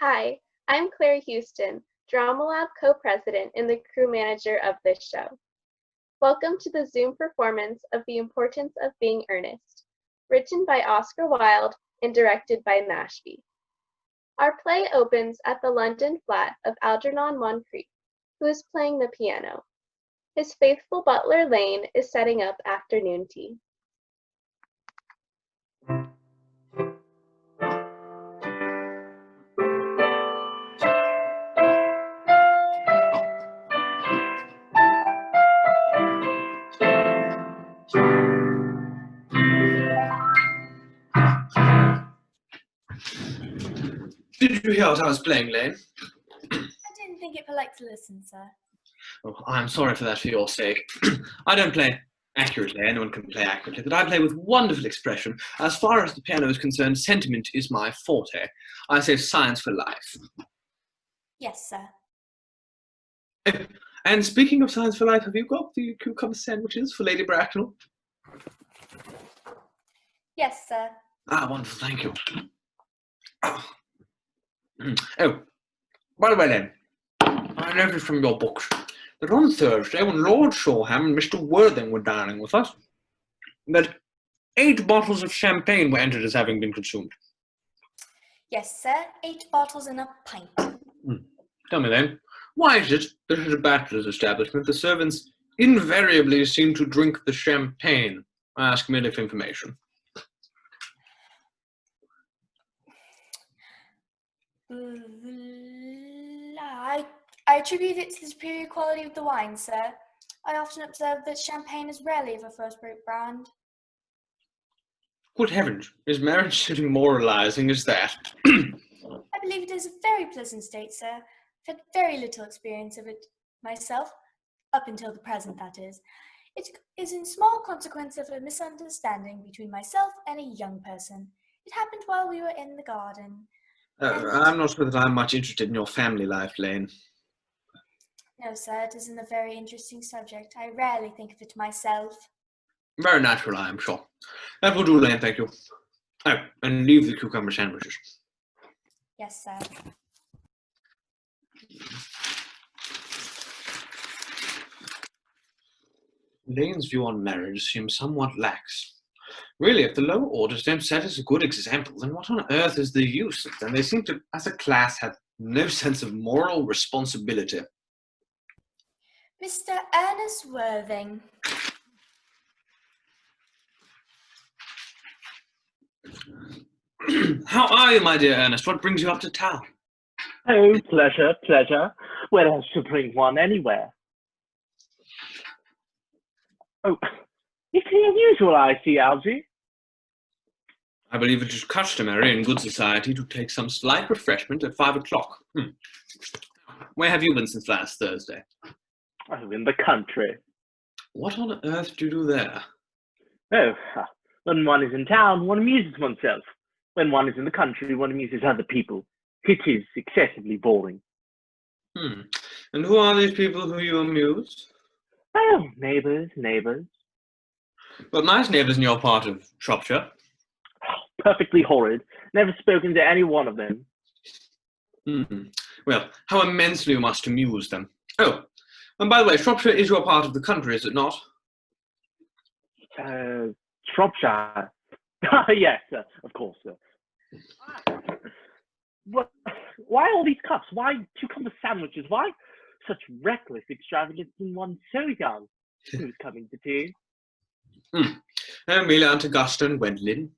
Hi, I'm Claire Houston, Drama Lab co-president and the crew manager of this show. Welcome to the Zoom performance of The Importance of Being Earnest, written by Oscar Wilde and directed by Mashpee. Our play opens at the London flat of Algernon Moncrief, who is playing the piano. His faithful butler Lane is setting up afternoon tea. Did you hear what I was playing, Lane? I didn't think it polite to listen, sir. Oh, I'm sorry for that for your sake. I don't play accurately. Anyone can play accurately, but I play with wonderful expression. As far as the piano is concerned, sentiment is my forte. I say science for life. Yes, sir. And speaking of science for life, have you got the cucumber sandwiches for Lady Bracknell? Yes, sir. Ah, wonderful, thank you. Oh, by the way then, I noticed from your books that on Thursday, when Lord Shoreham and Mr. Worthing were dining with us, that 8 bottles of champagne were entered as having been consumed. Yes, sir. 8 bottles in a pint. Tell me then, why is it that at a bachelor's establishment the servants invariably seem to drink the champagne? I ask merely for information. I attribute it to the superior quality of the wine, sir. I often observe that champagne is rarely of a first-rate brand. Good heavens, is marriage so demoralizing as that? I believe it is a very pleasant state, sir. I've had very little experience of it myself, up until the present, that is. It is in small consequence of a misunderstanding between myself and a young person. It happened while we were in the garden. I'm not sure that I'm much interested in your family life, Lane. No, sir, it isn't a very interesting subject. I rarely think of it myself. Very natural, I am sure. That will do, Lane, thank you. Oh, and leave the cucumber sandwiches. Yes, sir. Lane's view on marriage seems somewhat lax. Really, if the lower orders don't set us a good example, then what on earth is the use of them? They seem to, as a class, have no sense of moral responsibility. Mr. Ernest Worthing. How are you, my dear Ernest? What brings you up to town? Oh, pleasure, pleasure. Where else to bring one anywhere? Oh, it's the unusual, I see, Algy. I believe it is customary in good society to take some slight refreshment at 5 o'clock. Where have you been since last Thursday? Oh, in the country. What on earth do you do there? Oh, when one is in town, one amuses oneself. When one is in the country, one amuses other people. It is excessively boring. And who are these people who you amuse? Oh, neighbours, neighbours. Well, nice neighbours in your part of Shropshire. Perfectly horrid. Never spoken to any one of them. Well, how immensely you must amuse them. Oh, and by the way, Shropshire is your part of the country, is it not? Shropshire. Yes, of course, sir. Why all these cups? Why cucumber sandwiches? Why such reckless extravagance in one so young? Who's coming to tea? Amelia, Aunt Augusta and Gwendolen.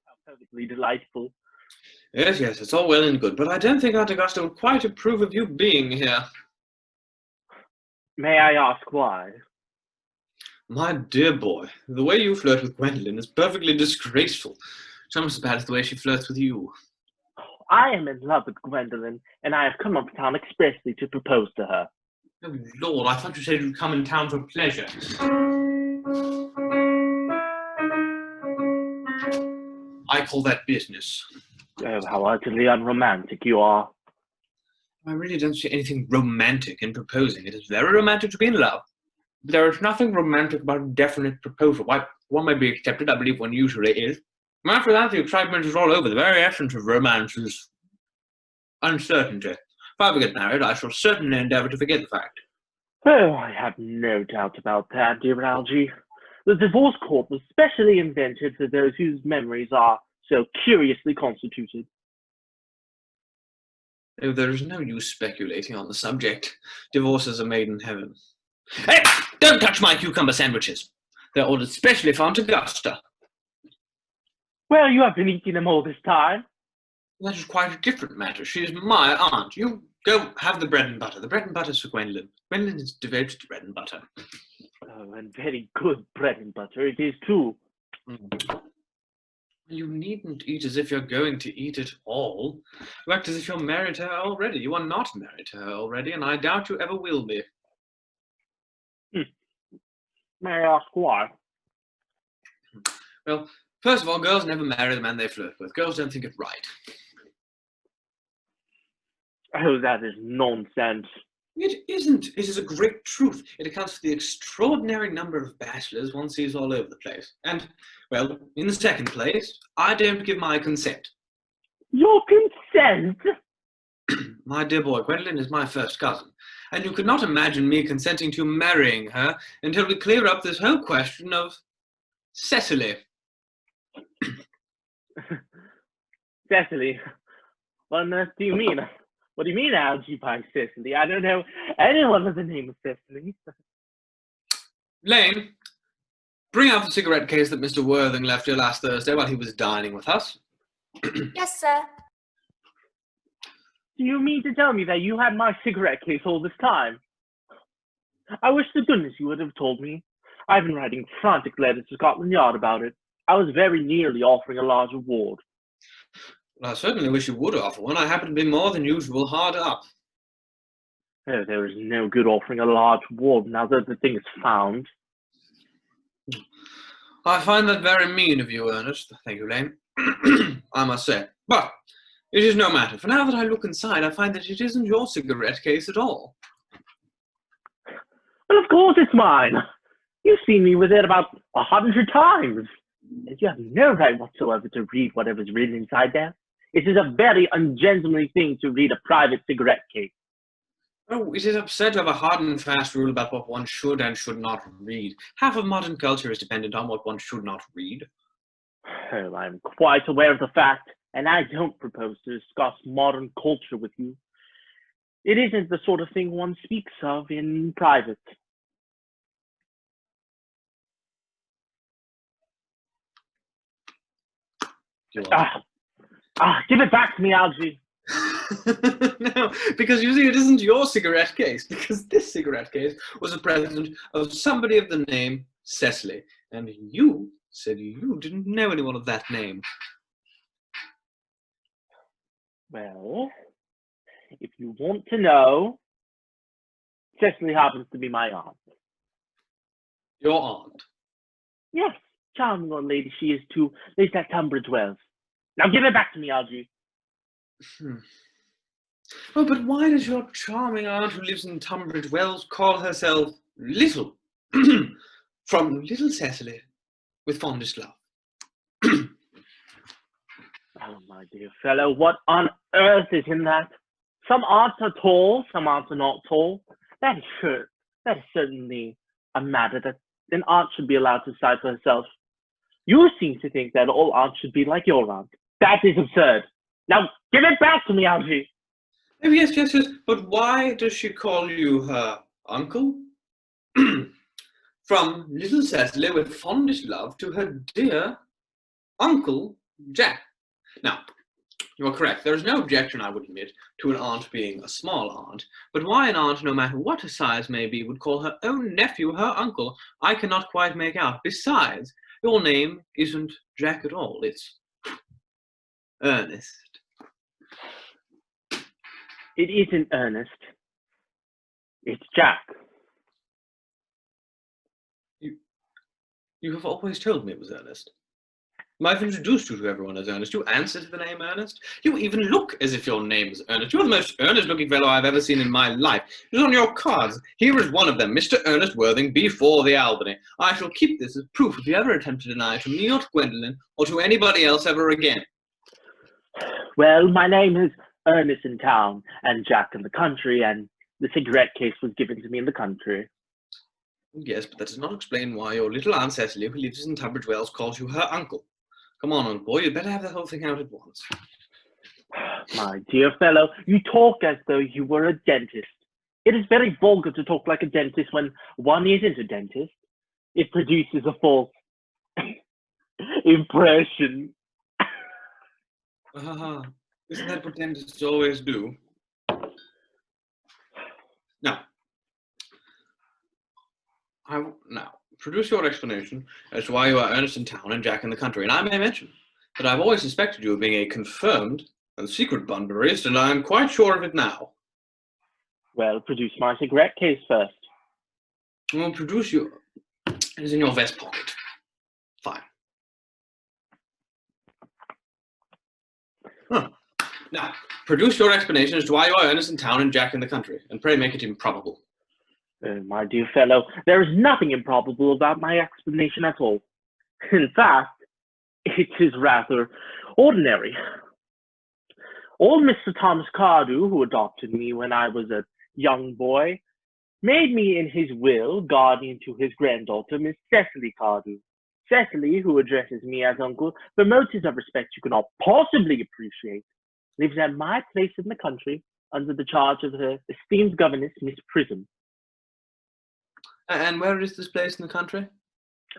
How perfectly delightful. Yes, it's all well and good, but I don't think Aunt Augusta would quite approve of you being here. May I ask why? My dear boy, the way you flirt with Gwendolen is perfectly disgraceful. It's almost as bad as the way she flirts with you. I am in love with Gwendolen, and I have come up to town expressly to propose to her. Oh, Lord, I thought you said you'd come in town for pleasure. I call that business. Oh, how utterly unromantic you are. I really don't see anything romantic in proposing. It is very romantic to be in love. But there is nothing romantic about a definite proposal. Why, one may be accepted, I believe one usually is. And after that, the excitement is all over. The very essence of romance is Uncertainty. If I ever get married, I shall certainly endeavour to forget the fact. Oh, I have no doubt about that, dear Algy. The divorce court was specially invented for those whose memories are so curiously constituted. Oh, there is no use speculating on the subject. Divorces are made in heaven. Hey, don't touch my cucumber sandwiches. They're ordered specially for Aunt Augusta. Well, you have been eating them all this time. That is quite a different matter. She is my aunt. You go have the bread and butter. The bread and butter's for Gwendolyn. Gwendolyn is devoted to bread and butter. Oh, and very good bread and butter it is too. You needn't eat as if you're going to eat it all. You act as if you're married to her already. You are not married to her already, and I doubt you ever will be. May I ask why? Well, first of all, girls never marry the man they flirt with. Girls don't think it right. Oh, that is nonsense. It isn't. It is a great truth. It accounts for the extraordinary number of bachelors one sees all over the place. And, well, in the second place, I don't give my consent. Your consent? My dear boy, Gwendolyn is my first cousin, and you could not imagine me consenting to marrying her until we clear up this whole question of Cecily. Cecily? What on earth do you mean? What do you mean, Algy, by Cecily? I don't know anyone with the name of Cecily. Lane, bring out the cigarette case that Mr. Worthing left here last Thursday while he was dining with us. Yes, sir. Do you mean to tell me that you had my cigarette case all this time? I wish to goodness you would have told me. I've been writing frantic letters to Scotland Yard about it. I was very nearly offering a large reward. Well, I certainly wish you would offer one. I happen to be more than usual hard up. Oh, there is no good offering a large reward now that the thing is found. I find that very mean of you, Ernest. Thank you, Lane. I must say. But it is no matter, for now that I look inside, I find that it isn't your cigarette case at all. Well, of course it's mine. You've seen me with it about 100 times. You have no right whatsoever to read whatever's written inside there. It is a very ungentlemanly thing to read a private cigarette case. Oh, it is absurd to have a hard and fast rule about what one should and should not read. Half of modern culture is dependent on what one should not read. Oh, I'm quite aware of the fact, and I don't propose to discuss modern culture with you. It isn't the sort of thing one speaks of in private. Give it back to me, Algy. No, because you see, it isn't your cigarette case, because this cigarette case was a present of somebody of the name Cecily, and you said you didn't know anyone of that name. Well, if you want to know, Cecily happens to be my aunt. Your aunt? Yes, charming old lady she is too, at least at Tunbridge Wells. Now give it back to me, Algy. Oh, but why does your charming aunt who lives in Tunbridge Wells call herself Little? From Little Cecily, with fondest love. Oh, my dear fellow, what on earth is in that? Some aunts are tall, some aunts are not tall. That is sure. That is certainly a matter that an aunt should be allowed to decide for herself. You seem to think that all aunts should be like your aunt. That is absurd. Now, give it back to me, Algy. Oh, yes. But why does she call you her uncle? From Little Cecily with fondest love to her dear Uncle Jack. Now, you are correct. There is no objection, I would admit, to an aunt being a small aunt. But why an aunt, no matter what her size may be, would call her own nephew her uncle, I cannot quite make out. Besides, your name isn't Jack at all. It's Ernest. It isn't Ernest. It's Jack. You have always told me it was Ernest. I've introduced you to everyone as Ernest. You answer to the name Ernest. You even look as if your name is Ernest. You're the most earnest-looking fellow I've ever seen in my life. It is on your cards. Here is one of them, Mr. Ernest Worthing, before the Albany. I shall keep this as proof if you ever attempt to deny to me or to Gwendolyn or to anybody else ever again. Well, my name is Ernest in town and Jack in the country, and the cigarette case was given to me in the country. Yes, but that does not explain why your little Aunt Cecily, who lives in Tunbridge Wells, calls you her uncle. Come on, old boy, you'd better have the whole thing out at once. My dear fellow, you talk as though you were a dentist. It is very vulgar to talk like a dentist when one isn't a dentist. It produces a false impression. Isn't that what dentists always do? Now, produce your explanation as to why you are Ernest in town and Jack in the country. And I may mention that I've always suspected you of being a confirmed and secret Bunburyist, and I'm quite sure of it now. Well, produce my cigarette case first. Well, produce your... It is in your vest pocket. Fine. Now, produce your explanation as to why you are Ernest in town and Jack in the country, and pray make it improbable. My dear fellow, there is nothing improbable about my explanation at all. In fact, it is rather ordinary. Old Mr. Thomas Cardew, who adopted me when I was a young boy, made me in his will guardian to his granddaughter, Miss Cecily Cardew. Cecily, who addresses me as uncle, for motives of respect you cannot possibly appreciate, lives at my place in the country under the charge of her esteemed governess, Miss Prism. And where is this place in the country?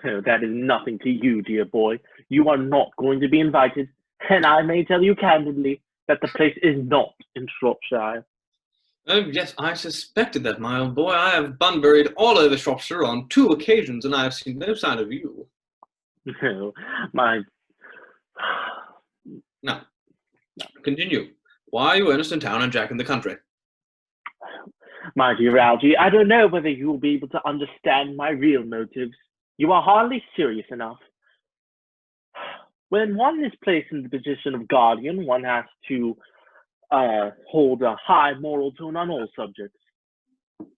Oh, that is nothing to you, dear boy. You are not going to be invited, and I may tell you candidly that the place is not in Shropshire. Oh, yes, I suspected that, my old boy. I have Bunburied all over Shropshire on 2 occasions, and I have seen no sign of you. No, my... Now, continue. Why are you Ernest in town and Jack in the country? My dear Algy, I don't know whether you will be able to understand my real motives. You are hardly serious enough. When one is placed in the position of guardian, one has to hold a high moral tone on all subjects.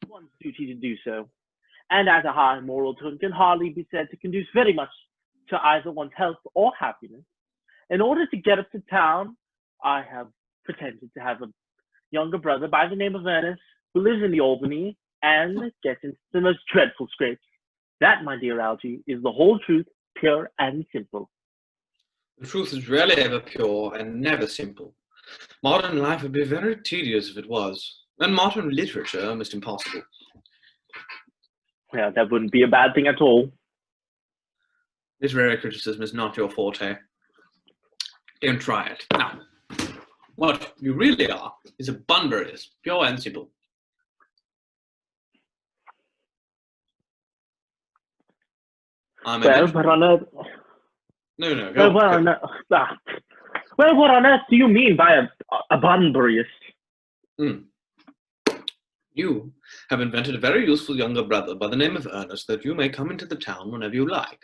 One's duty to do so. And as a high moral tone can hardly be said to conduce very much to either one's health or happiness. In order to get up to town, I have pretended to have a younger brother by the name of Earnest, who lives in the Albany and gets into the most dreadful scrapes. That, my dear Algy, is the whole truth, pure and simple. The truth is rarely ever pure and never simple. Modern life would be very tedious if it was, and modern literature almost impossible. Yeah, that wouldn't be a bad thing at all. Literary criticism is not your forte. Don't try it. Now, what you really are is a Bunburyist, pure and simple. Well, what on earth? No. Well, what on earth do you mean by a Bunburyist? You have invented a very useful younger brother by the name of Earnest, that you may come into the town whenever you like.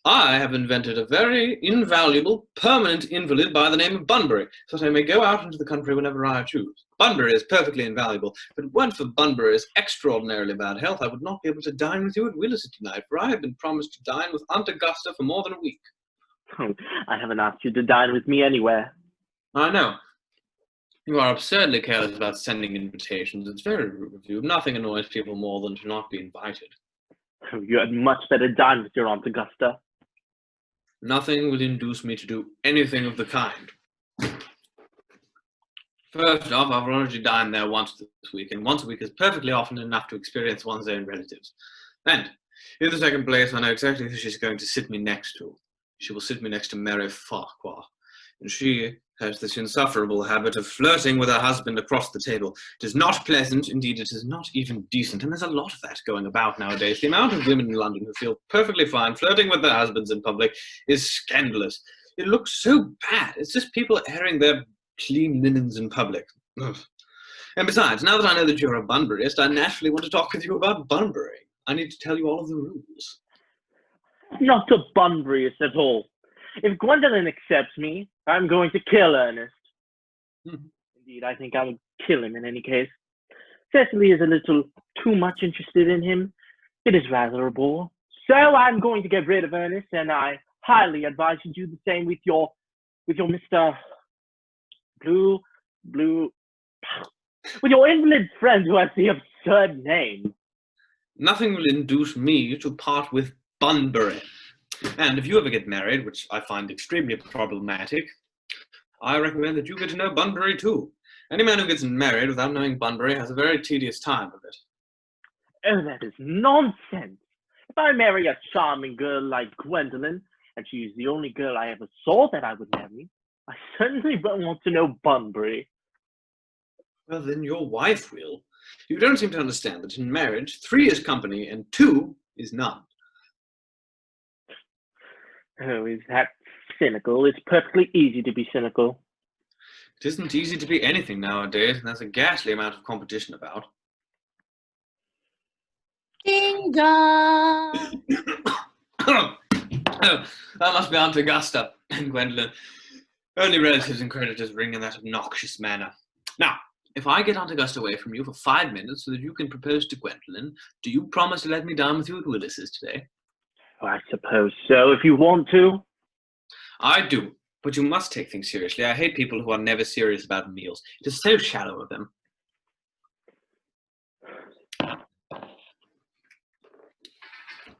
I have invented a very invaluable, permanent invalid by the name of Bunbury, so that I may go out into the country whenever I choose. Bunbury is perfectly invaluable, but if it weren't for Bunbury's extraordinarily bad health, I would not be able to dine with you at Willerton tonight, for I have been promised to dine with Aunt Augusta for more than a week. I haven't asked you to dine with me anywhere. I know. You are absurdly careless about sending invitations. It's very rude of you. Nothing annoys people more than to not be invited. You had much better dine with your Aunt Augusta. Nothing will induce me to do anything of the kind. First off, I've already dined there once this week, and once a week is perfectly often enough to experience one's own relatives. And, in the second place, I know exactly who she's going to sit me next to. She will sit me next to Mary Farquhar, and she has this insufferable habit of flirting with her husband across the table. It is not pleasant, indeed it is not even decent, and there's a lot of that going about nowadays. The amount of women in London who feel perfectly fine flirting with their husbands in public is scandalous. It looks so bad. It's just people airing their clean linens in public. Ugh. And besides, now that I know that you're a Bunburyist, I naturally want to talk with you about Bunbury. I need to tell you all of the rules. Not a Bunburyist at all. If Gwendolyn accepts me, I'm going to kill Ernest. Indeed, I think I would kill him in any case. Cecily is a little too much interested in him. It is rather a bore. So I'm going to get rid of Ernest, and I highly advise you do the same with your Mr. Blue Blue... With your invalid friend who has the absurd name. Nothing will induce me to part with Bunbury. And if you ever get married, which I find extremely problematic, I recommend that you get to know Bunbury too. Any man who gets married without knowing Bunbury has a very tedious time of it. Oh, that is nonsense. If I marry a charming girl like Gwendolyn, and she is the only girl I ever saw that I would marry, I certainly won't want to know Bunbury. Well, then your wife will. You don't seem to understand that in marriage, 3 is company and 2 is none. Oh, is that cynical? It's perfectly easy to be cynical. It isn't easy to be anything nowadays, and there's a ghastly amount of competition about. Ding dong! Oh, that must be Aunt Augusta and Gwendolyn. Only relatives and creditors ring in that obnoxious manner. Now, if I get Aunt Augusta away from you for 5 minutes so that you can propose to Gwendolyn, do you promise to let me dine with you at Willis's today? I suppose so, if you want to. I do, but you must take things seriously. I hate people who are never serious about meals. It is so shallow of them.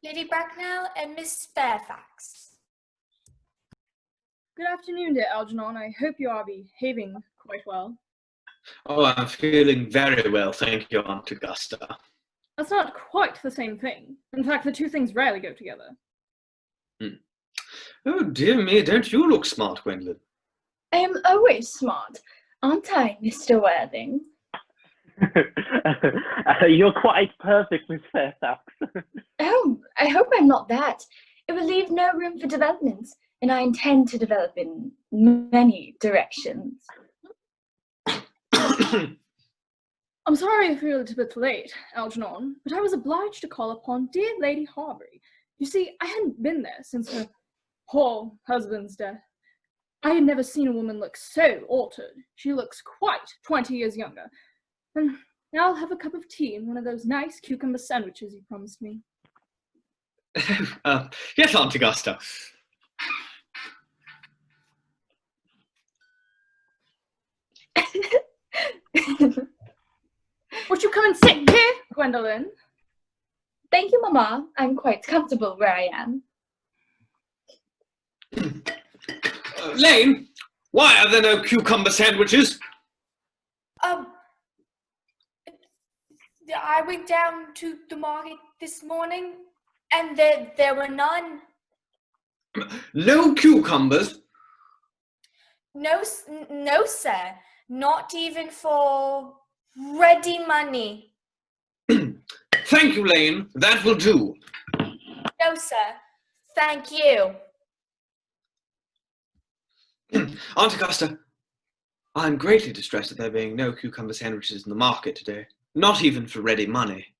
Lady Bracknell and Miss Fairfax. Good afternoon, dear Algernon. I hope you are behaving quite well. Oh, I'm feeling very well, thank you, Aunt Augusta. That's not quite the same thing. In fact, the two things rarely go together. Oh, dear me, don't you look smart, Gwendolyn? I am always smart, aren't I, Mr. Worthing? You're quite perfect, Miss Fairfax. Oh, I hope I'm not that. It will leave no room for developments, and I intend to develop in many directions. I'm sorry if you're a little bit late, Algernon, but I was obliged to call upon dear Lady Harbury. You see, I hadn't been there since her poor husband's death. I had never seen a woman look so altered. She looks quite 20 years younger. And now I'll have a cup of tea and one of those nice cucumber sandwiches you promised me. Yes, Aunt Augusta. Would you come and sit here, Gwendolyn? Thank you, Mamma. I'm quite comfortable where I am. Lane, why are there no cucumber sandwiches? I went down to the market this morning, and there were none. No cucumbers? No, sir. Not even for ready money. Thank you, Lane. That will do. No, sir. Thank you. Aunt Augusta, I'm greatly distressed at there being no cucumber sandwiches in the market today. Not even for ready money.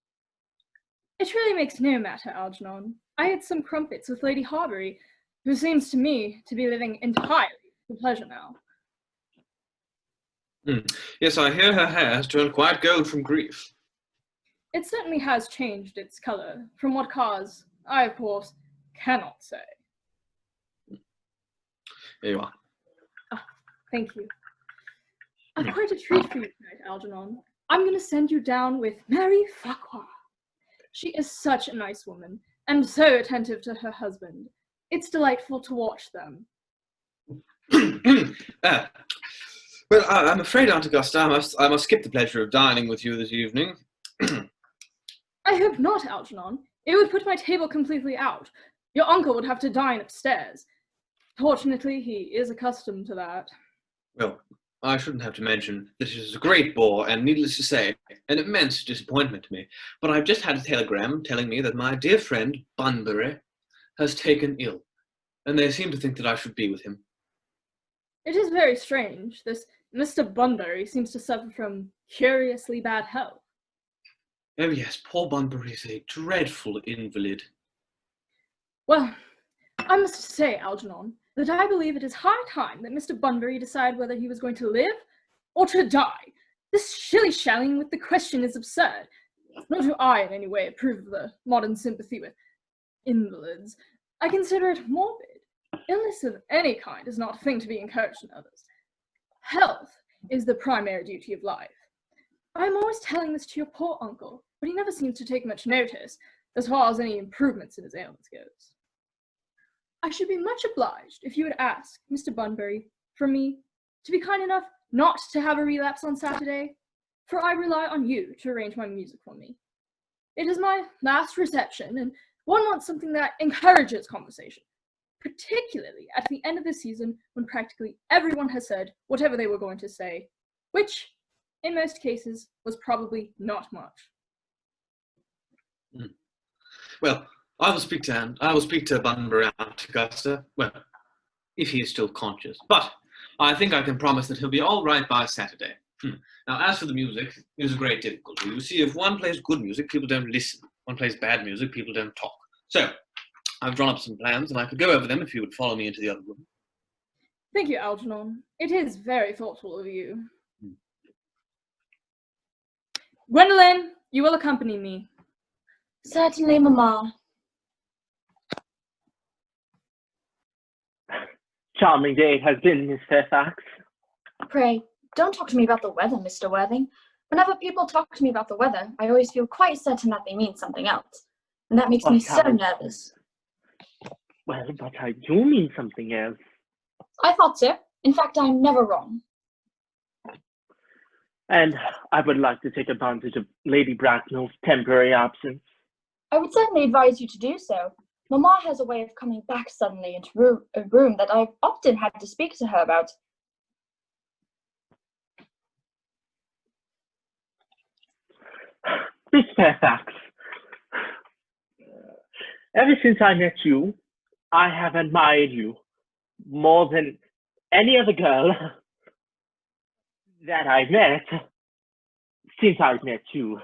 It really makes no matter, Algernon. I had some crumpets with Lady Harbury, who seems to me to be living entirely for pleasure now. Yes, I hear her hair has turned quite gold from grief. It certainly has changed its colour. From what cause, I, of course, cannot say. Here you are. Thank you. I've quite a treat for you tonight, Algernon. I'm going to send you down with Mary Farquhar. She is such a nice woman, and so attentive to her husband. It's delightful to watch them. Well, I'm afraid, Aunt Augusta, I must skip the pleasure of dining with you this evening. I hope not, Algernon. It would put my table completely out. Your uncle would have to dine upstairs. Fortunately, he is accustomed to that. Well, I shouldn't have to mention that it is a great bore and, needless to say, an immense disappointment to me. But I've just had a telegram telling me that my dear friend, Bunbury, has taken ill, and they seem to think that I should be with him. It is very strange. This Mr. Bunbury seems to suffer from curiously bad health. Oh yes, poor Bunbury is a dreadful invalid. Well, I must say, Algernon, that I believe it is high time that Mr. Bunbury decide whether he was going to live or to die. This shilly-shallying with the question is absurd. Nor do I in any way approve of the modern sympathy with invalids. I consider it morbid. Illness of any kind is not a thing to be encouraged in others. Health is the primary duty of life. I am always telling this to your poor uncle, but he never seems to take much notice as far as any improvements in his ailments goes. I should be much obliged if you would ask Mr. Bunbury for me to be kind enough not to have a relapse on Saturday, for I rely on you to arrange my music for me. It is my last reception, and one wants something that encourages conversation, particularly at the end of the season when practically everyone has said whatever they were going to say, which, in most cases, was probably not much. Well, I will speak to Bunbury after Augusta, well, if he is still conscious. But I think I can promise that he'll be all right by Saturday. Now, as for the music, there's a great difficulty. You see, if one plays good music, people don't listen. One plays bad music, people don't talk. So, I've drawn up some plans, and I could go over them if you would follow me into the other room. Thank you, Algernon. It is very thoughtful of you. Gwendolyn, you will accompany me. Certainly, Mamma. Charming day it has been, Miss Fairfax. Pray, don't talk to me about the weather, Mr. Worthing. Whenever people talk to me about the weather, I always feel quite certain that they mean something else. And that makes me so nervous. Well, but I do mean something else. I thought so. In fact, I'm never wrong. And I would like to take advantage of Lady Bracknell's temporary absence. I would certainly advise you to do so. Mamma has a way of coming back suddenly into a room that I've often had to speak to her about. Miss Fairfax, ever since I met you, I have admired you more than any other girl that I've met since I've met you.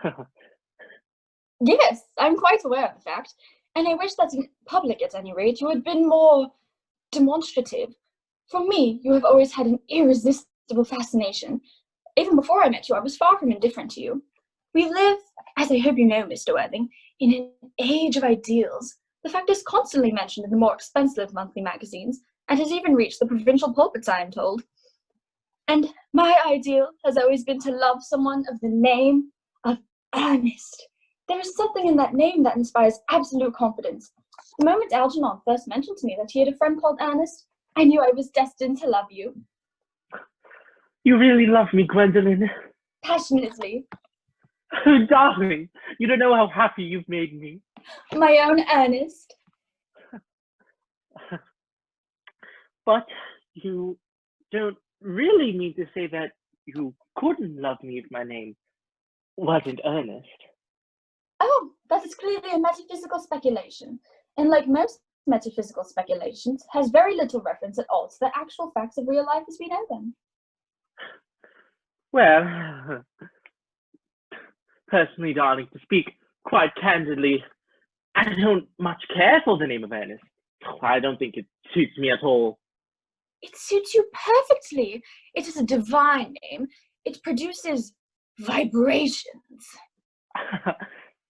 Yes, I'm quite aware of the fact, and I wish that in public, at any rate, you had been more demonstrative. For me, you have always had an irresistible fascination. Even before I met you, I was far from indifferent to you. We live, as I hope you know, Mr. Worthing, in an age of ideals. The fact is constantly mentioned in the more expensive monthly magazines, and has even reached the provincial pulpits, I am told. And my ideal has always been to love someone of the name of Earnest. There is something in that name that inspires absolute confidence. The moment Algernon first mentioned to me that he had a friend called Earnest, I knew I was destined to love you. You really love me, Gwendolyn. Passionately. Oh, darling, you don't know how happy you've made me. My own Earnest. But you don't really mean to say that you couldn't love me if my name wasn't Earnest. Oh, that is clearly a metaphysical speculation, and like most metaphysical speculations, has very little reference at all to the actual facts of real life as we know them. Well, personally, darling, to speak quite candidly, I don't much care for the name of Earnest. I don't think it suits me at all. It suits you perfectly. It is a divine name. It produces vibrations.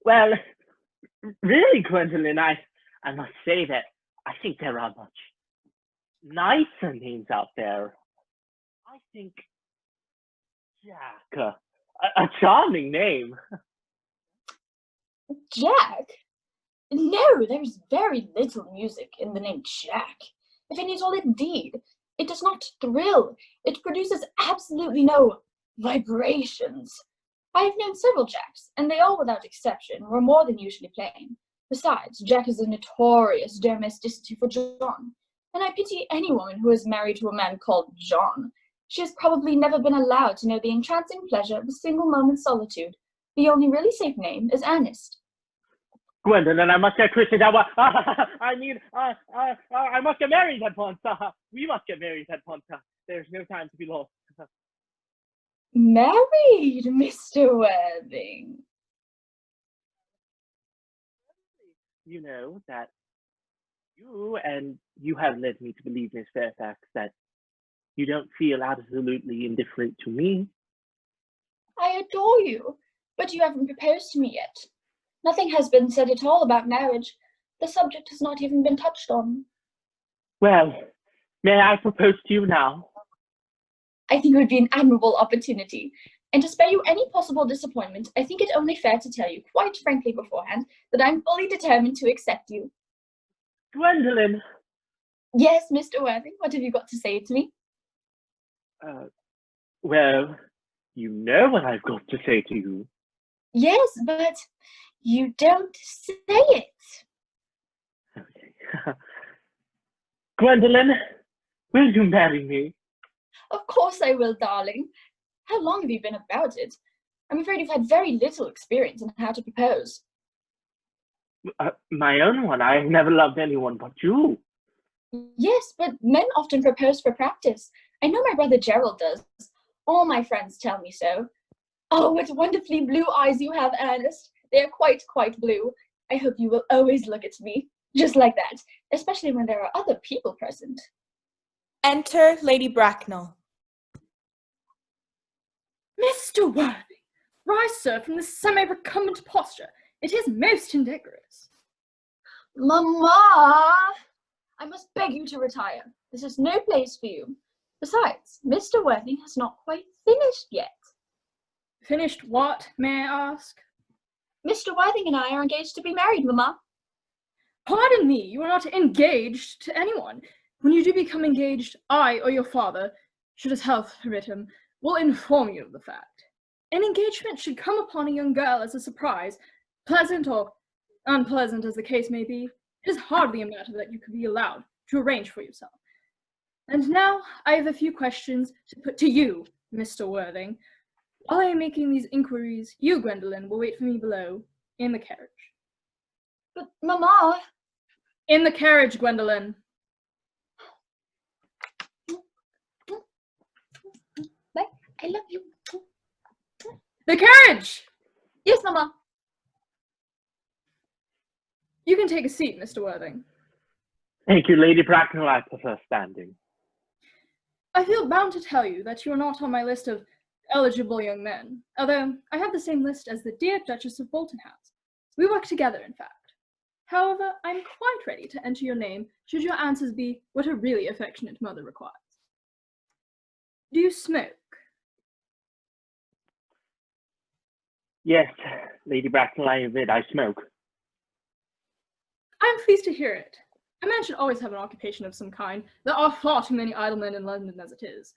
Well, really, Gwendolyn, I must say that I think there are much nicer names out there. I think Jack, a charming name. Jack? No, there's very little music in the name Jack. If any at all, indeed. It does not thrill. It produces absolutely no vibrations. I have known several Jacks, and they all, without exception, were more than usually plain. Besides, Jack is a notorious domesticity for John, and I pity any woman who is married to a man called John. She has probably never been allowed to know the entrancing pleasure of a single moment's solitude. The only really safe name is Earnest. Gwendolyn, I must get twisted. I must get married at once. We must get married at once. There's no time to be lost. Married, Mr. Worthing? You know that you have led me to believe, Miss Fairfax, that you don't feel absolutely indifferent to me. I adore you, but you haven't proposed to me yet. Nothing has been said at all about marriage. The subject has not even been touched on. Well, may I propose to you now? I think it would be an admirable opportunity. And to spare you any possible disappointment, I think it only fair to tell you quite frankly beforehand that I'm fully determined to accept you. Gwendolyn! Yes, Mr. Worthing, what have you got to say to me? Well, you know what I've got to say to you. Yes, but you don't say it. Okay. Gwendolyn, will you marry me? Of course I will, darling. How long have you been about it? I'm afraid you've had very little experience in how to propose. My own one. I've never loved anyone but you. Yes, but men often propose for practice. I know my brother Gerald does. All my friends tell me so. Oh, what wonderfully blue eyes you have, Ernest. They are quite blue. I hope you will always look at me, just like that, especially when there are other people present. Enter Lady Bracknell. Mr. Worthing, rise, sir, from this semi-recumbent posture. It is most indecorous. Mamma! I must beg you to retire. This is no place for you. Besides, Mr. Worthing has not quite finished yet. Finished what, may I ask? Mr. Worthing and I are engaged to be married, Mamma. Pardon me, you are not engaged to anyone. When you do become engaged, I or your father, should his health permit him, will inform you of the fact. An engagement should come upon a young girl as a surprise, pleasant or unpleasant as the case may be. It is hardly a matter that you could be allowed to arrange for yourself. And now I have a few questions to put to you, Mr. Worthing. While I am making these inquiries, you, Gwendolyn, will wait for me below, in the carriage. But, Mamma... In the carriage, Gwendolyn. I love you. The carriage! Yes, Mamma. You can take a seat, Mr. Worthing. Thank you, Lady Bracknell. I prefer standing. I feel bound to tell you that you are not on my list of eligible young men, although I have the same list as the dear Duchess of Bolton has. We work together, in fact. However, I'm quite ready to enter your name should your answers be what a really affectionate mother requires. Do you smoke? Yes, Lady Bracknell, I admit I smoke. I'm pleased to hear it. A man should always have an occupation of some kind. There are far too many idle men in London as it is.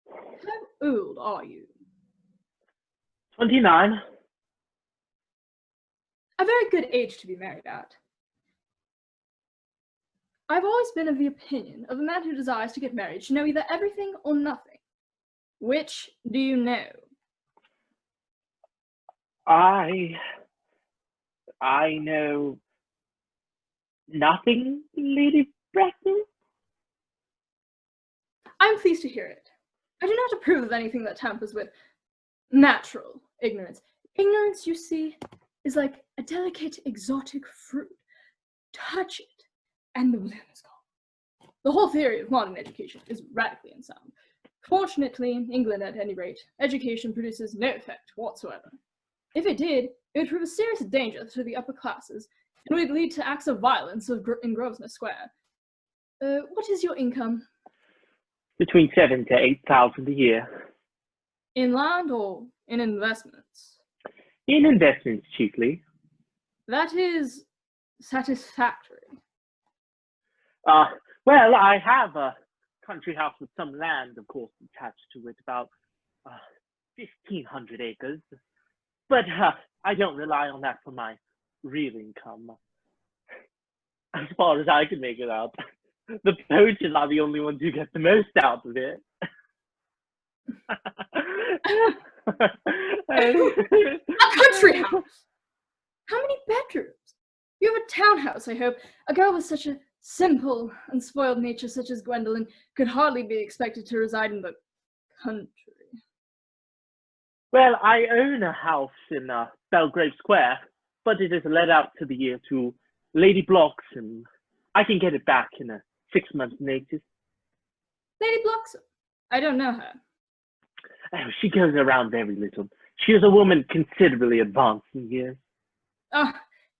How old are you? 29. A very good age to be married at. I've always been of the opinion of a man who desires to get married should know either everything or nothing. Which do you know? I know nothing, Lady Bracknell. I'm pleased to hear it. I do not approve of anything that tampers with natural ignorance. Ignorance, you see, is like a delicate exotic fruit. Touch it, and the bloom is gone. The whole theory of modern education is radically unsound. Fortunately, in England at any rate, education produces no effect whatsoever. If it did, it would prove a serious danger to the upper classes, and would lead to acts of violence in Grosvenor Square. What is your income? Between 7,000 to 8,000 a year. In land or in investments? In investments, chiefly. That is satisfactory. Well, I have a country house with some land, of course, attached to it, about 1,500 acres. But I don't rely on that for my real income. As far as I can make it out, the poachers are the only ones who get the most out of it. A country house! How many bedrooms? You have a townhouse, I hope. A girl with such a simple and spoiled nature such as Gwendolyn could hardly be expected to reside in the country. Well, I own a house in Belgrave Square, but it is let out to the year to Lady Blocks, and I can get it back in a 6-month notice. Lady Blocks? I don't know her. Oh, she goes around very little. She is a woman considerably advanced in years.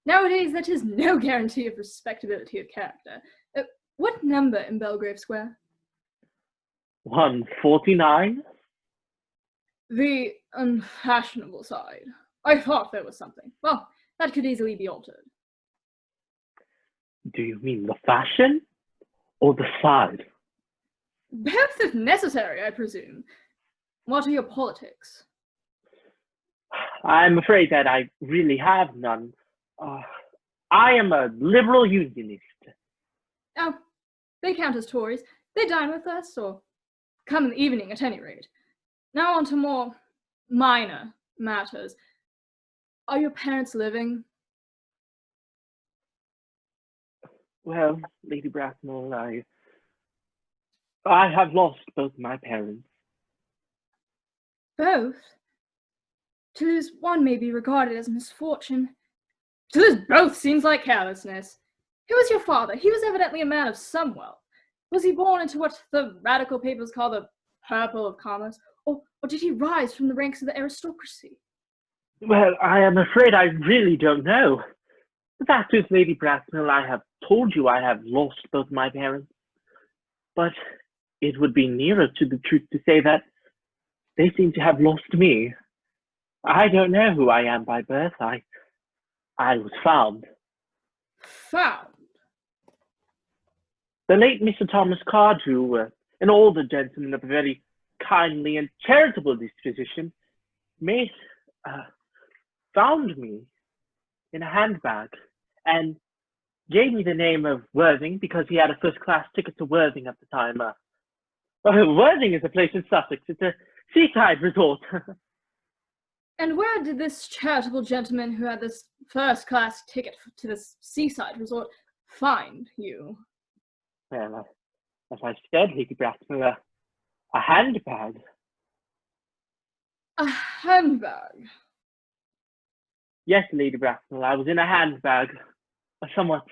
Nowadays that is no guarantee of respectability of character. What number in Belgrave Square? 149? The unfashionable side. I thought there was something. Well, that could easily be altered. Do you mean the fashion or the side? Both if necessary, I presume. What are your politics? I'm afraid that I really have none. I am a liberal unionist. Oh, they count as Tories. They dine with us, or come in the evening at any rate. Now on to more minor matters. Are your parents living? Well, Lady Bracknell, I have lost both my parents. Both? To lose one may be regarded as misfortune. To lose both seems like carelessness. Who was your father? He was evidently a man of some wealth. Was he born into what the radical papers call the purple of commerce? Or did he rise from the ranks of the aristocracy? Well, I am afraid I really don't know. The fact is, Lady Bracknell, I have told you I have lost both my parents. But it would be nearer to the truth to say that they seem to have lost me. I don't know who I am by birth. I was found. Found? The late Mr. Thomas Cardew, an older gentleman of a very kindly and charitable disposition, found me in a handbag and gave me the name of Worthing because he had a first-class ticket to Worthing at the time. Worthing is a place in Sussex. It's a seaside resort. And where did this charitable gentleman who had this first-class ticket to this seaside resort find you? Well, as I said, Lady Bracknell, a handbag. A handbag? Yes, Lady Bracknell, I was in a handbag. A somewhat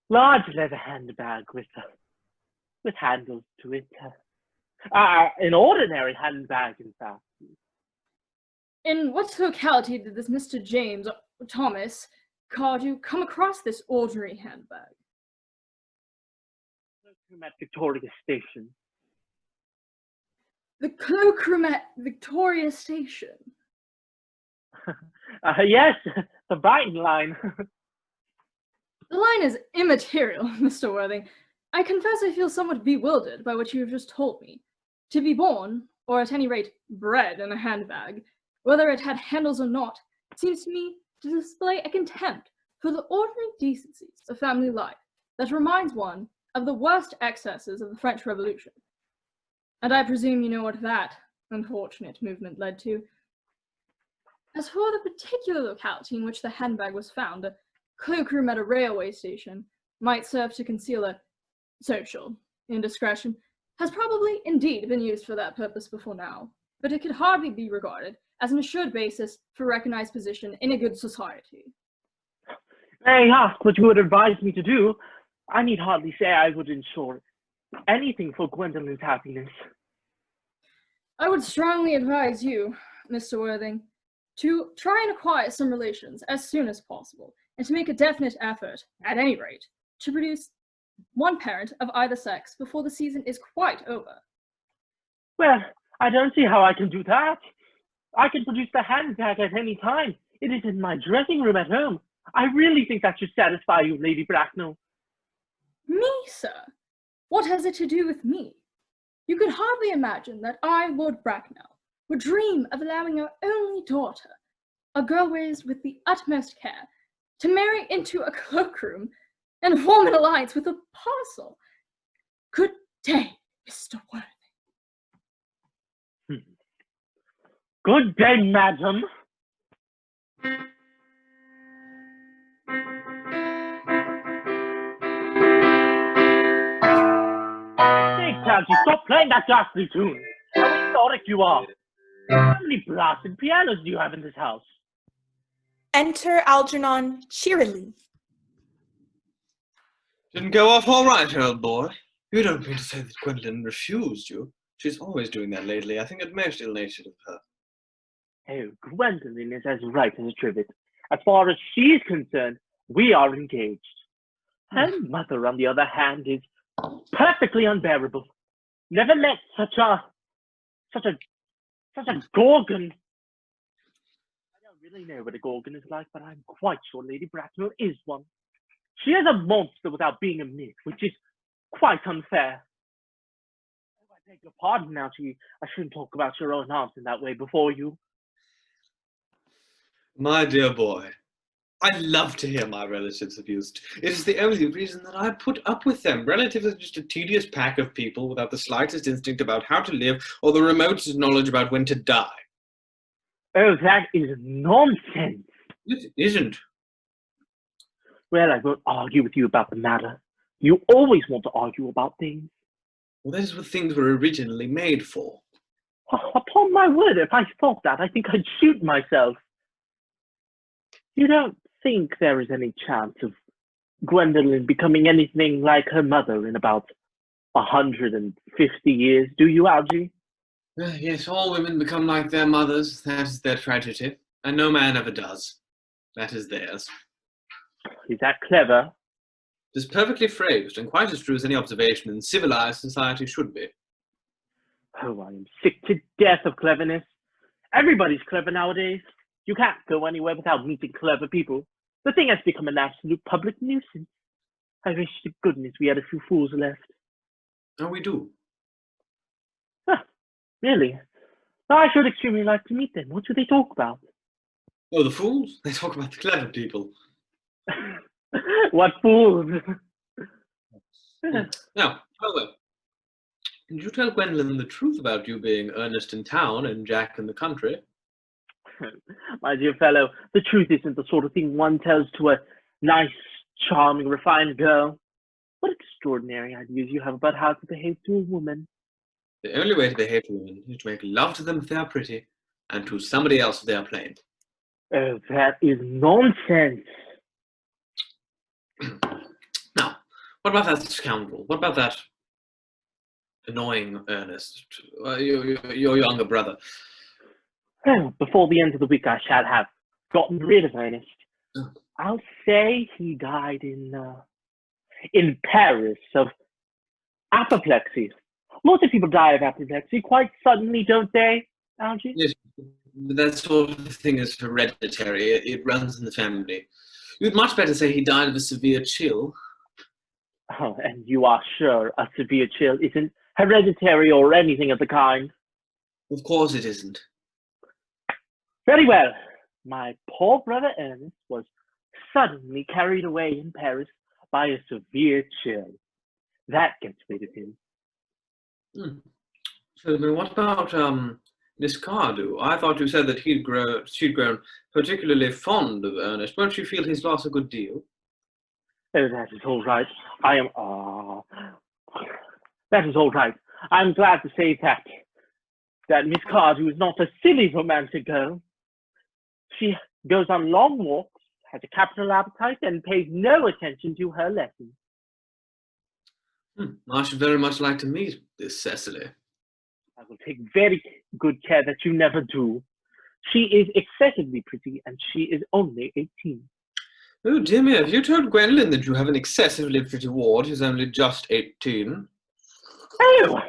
large leather handbag with handles to it. An ordinary handbag, in fact. In what locality did this Mr. James Thomas Cardew come across this ordinary handbag? I'm at Victoria Station. The cloakroom at Victoria Station? Yes, the Brighton line. The line is immaterial, Mr. Worthing. I confess I feel somewhat bewildered by what you have just told me. To be born, or at any rate bred in a handbag, whether it had handles or not, seems to me to display a contempt for the ordinary decencies of family life that reminds one of the worst excesses of the French Revolution. And I presume you know what that unfortunate movement led to. As for the particular locality in which the handbag was found, a cloakroom at a railway station might serve to conceal a social indiscretion, has probably indeed been used for that purpose before now, but it could hardly be regarded as an assured basis for recognized position in a good society. May I ask what you would advise me to do? I need hardly say I would ensure anything for Gwendolyn's happiness. I would strongly advise you, Mr. Worthing, to try and acquire some relations as soon as possible, and to make a definite effort, at any rate, to produce one parent of either sex before the season is quite over. Well, I don't see how I can do that. I can produce the handbag at any time. It is in my dressing room at home. I really think that should satisfy you, Lady Bracknell. Me, sir? What has it to do with me? You could hardly imagine that I, Lord Bracknell, would dream of allowing our only daughter, a girl raised with the utmost care, to marry into a cloakroom and form an alliance with a parcel. Good day, Mr. Worthing. Good day, madam. Say, can't you stop playing that ghastly tune? How historic you are. How many blasted pianos do you have in this house? Enter Algernon cheerily. Didn't go off all right, old boy. You don't mean to say that Gwendolyn refused you? She's always doing that lately. I think it most ill-natured of her. Oh, Gwendolyn is as right as a trivet. As far as she's concerned, we are engaged. Her mother, on the other hand, is perfectly unbearable. Never met such a gorgon. I don't really know what a gorgon is like, but I'm quite sure Lady Bracknell is one. She is a monster without being a myth, which is quite unfair. I beg your pardon, Algie. I shouldn't talk about your own aunt in that way before you. My dear boy, I love to hear my relatives abused. It is the only reason that I put up with them. Relatives are just a tedious pack of people without the slightest instinct about how to live or the remotest knowledge about when to die. Oh, that is nonsense. It isn't. Well, I won't argue with you about the matter. You always want to argue about things. Well, that is what things were originally made for. Upon my word, if I thought that, I think I'd shoot myself. You don't think there is any chance of Gwendolyn becoming anything like her mother in about 150 years, do you, Algie? Yes, all women become like their mothers. That is their tragedy. And no man ever does. That is theirs. Is that clever? It is perfectly phrased and quite as true as any observation in civilized society should be. Oh, I am sick to death of cleverness. Everybody's clever nowadays. You can't go anywhere without meeting clever people. The thing has become an absolute public nuisance. I wish to goodness we had a few fools left. Oh, we do. Huh, really? I should extremely like to meet them. What do they talk about? Oh, the fools? They talk about the clever people. What fools? Now, however, did you tell Gwendolyn the truth about you being Ernest in town and Jack in the country? My dear fellow, the truth isn't the sort of thing one tells to a nice, charming, refined girl. What extraordinary ideas you have about how to behave to a woman. The only way to behave to women is to make love to them if they are pretty, and to somebody else if they are plain. Oh, that is nonsense. Now, what about that scoundrel? What about that annoying Ernest, your younger brother? Well, before the end of the week, I shall have gotten rid of Ernest. Oh. I'll say he died in Paris of apoplexy. Lots of people die of apoplexy quite suddenly, don't they, Algie? Yes, that sort of thing is hereditary. It runs in the family. You'd much better say he died of a severe chill. Oh, and you are sure a severe chill isn't hereditary or anything of the kind? Of course it isn't. Very well. My poor brother Ernest was suddenly carried away in Paris by a severe chill. That gets rid of him. So, then what about Miss Cardew? I thought you said that she'd grown particularly fond of Ernest. Won't you feel he's lost a good deal? Oh, that is all right. That is all right. I'm glad to say that Miss Cardew is not a silly romantic girl. She goes on long walks, has a capital appetite, and pays no attention to her lessons. I should very much like to meet this Cecily. I will take very good care that you never do. She is excessively pretty, and she is only 18. Oh, dear me, have you told Gwendolyn that you have an excessively pretty ward who's only just 18? Oh,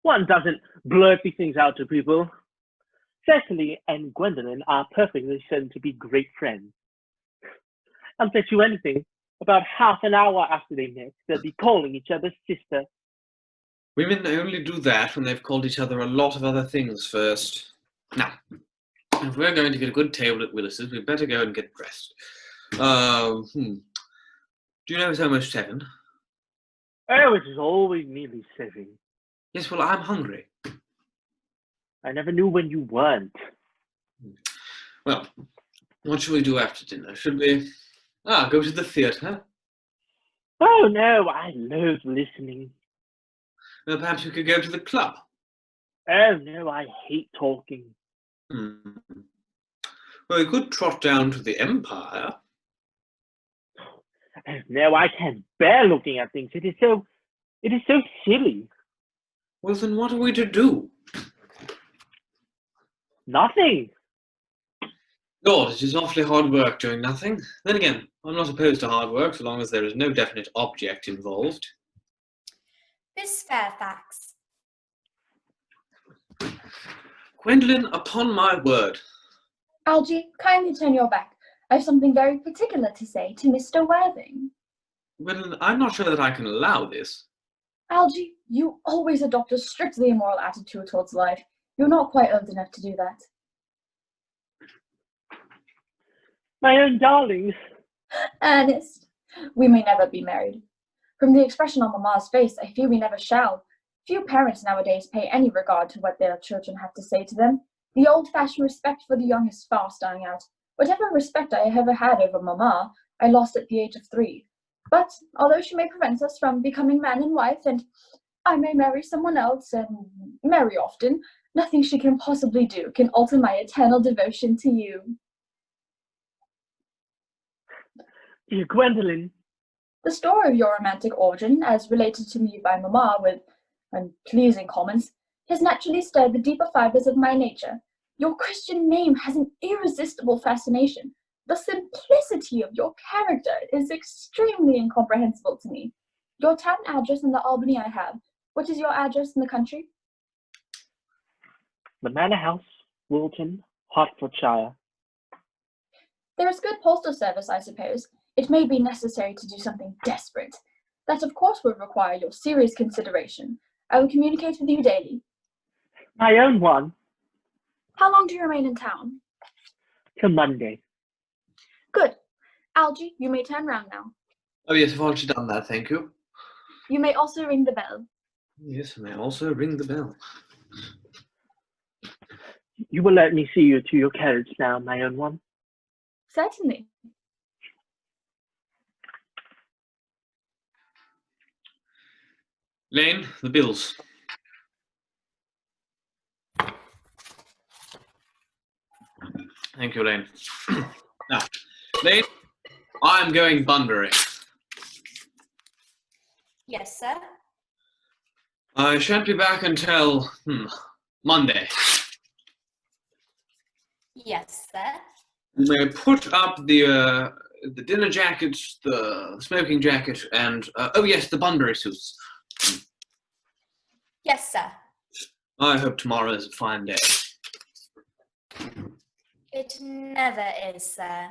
one doesn't blurt these things out to people. Cecily and Gwendolyn are perfectly certain to be great friends. I'll bet you anything, about half an hour after they met, they'll be calling each other sister. Women only do that when they've called each other a lot of other things first. Now, if we're going to get a good table at Willis's, we'd better go and get dressed. Do you know it's almost 7? Oh, it is always nearly 7. Yes, well, I'm hungry. I never knew when you weren't. Well, what shall we do after dinner? Should we go to the theatre? Oh, no, I love listening. Well, perhaps we could go to the club. Oh, no, I hate talking. Well, we could trot down to the Empire. Oh, no, I can't bear looking at things. It is so silly. Well, then what are we to do? Nothing. God, it is awfully hard work doing nothing. Then again, I'm not opposed to hard work so long as there is no definite object involved. Miss Fairfax, Gwendolyn, upon my word. Algie, kindly turn your back. I have something very particular to say to Mr. Worthing. Gwendolyn, I'm not sure that I can allow this. Algie, you always adopt a strictly immoral attitude towards life. You're not quite old enough to do that. My own darlings. Ernest, we may never be married. From the expression on Mamma's face, I fear we never shall. Few parents nowadays pay any regard to what their children have to say to them. The old-fashioned respect for the young is fast dying out. Whatever respect I have ever had over Mamma, I lost at the age of 3. But although she may prevent us from becoming man and wife, and I may marry someone else, and marry often, nothing she can possibly do can alter my eternal devotion to you. Dear Gwendolyn. The story of your romantic origin, as related to me by Mamma with unpleasing comments, has naturally stirred the deeper fibres of my nature. Your Christian name has an irresistible fascination. The simplicity of your character is extremely incomprehensible to me. Your town address in the Albany I have. What is your address in the country? The Manor House, Wilton, Hertfordshire. There is good postal service, I suppose. It may be necessary to do something desperate. That, of course, would require your serious consideration. I will communicate with you daily. My own one. How long do you remain in town? Till Monday. Good. Algie, you may turn round now. Oh yes, I've already done that, thank you. You may also ring the bell. Yes, I may also ring the bell. You will let me see you to your carriage now, my own one? Certainly. Lane, the bills. Thank you, Lane. Now, Lane, I'm going Bunbury. Yes, sir. I shan't be back until Monday. Yes, sir. You may put up the dinner jackets, the smoking jacket, and oh yes, the Bunbury suits. Yes, sir. I hope tomorrow is a fine day. It never is, sir.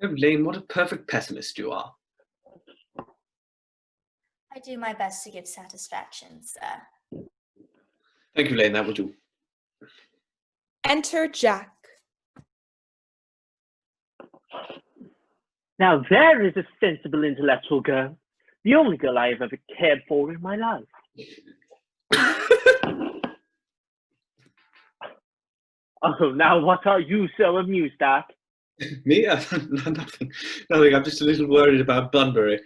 Oh, Lane, what a perfect pessimist you are. I do my best to give satisfaction, sir. Thank you, Lane, that will do. Enter Jack. Now there is a sensible intellectual girl. The only girl I have ever cared for in my life. Oh, now what are you so amused at? Me? Nothing. Nothing. I'm just a little worried about Bunbury.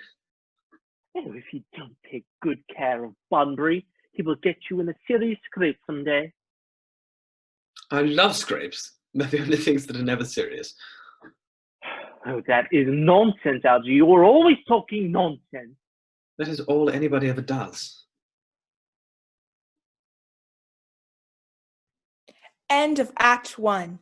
Oh, if you don't take good care of Bunbury, he will get you in a serious scrape someday. I love scrapes. They're the only things that are never serious. Oh, that is nonsense, Algie. You're always talking nonsense. That is all anybody ever does. End of Act 1.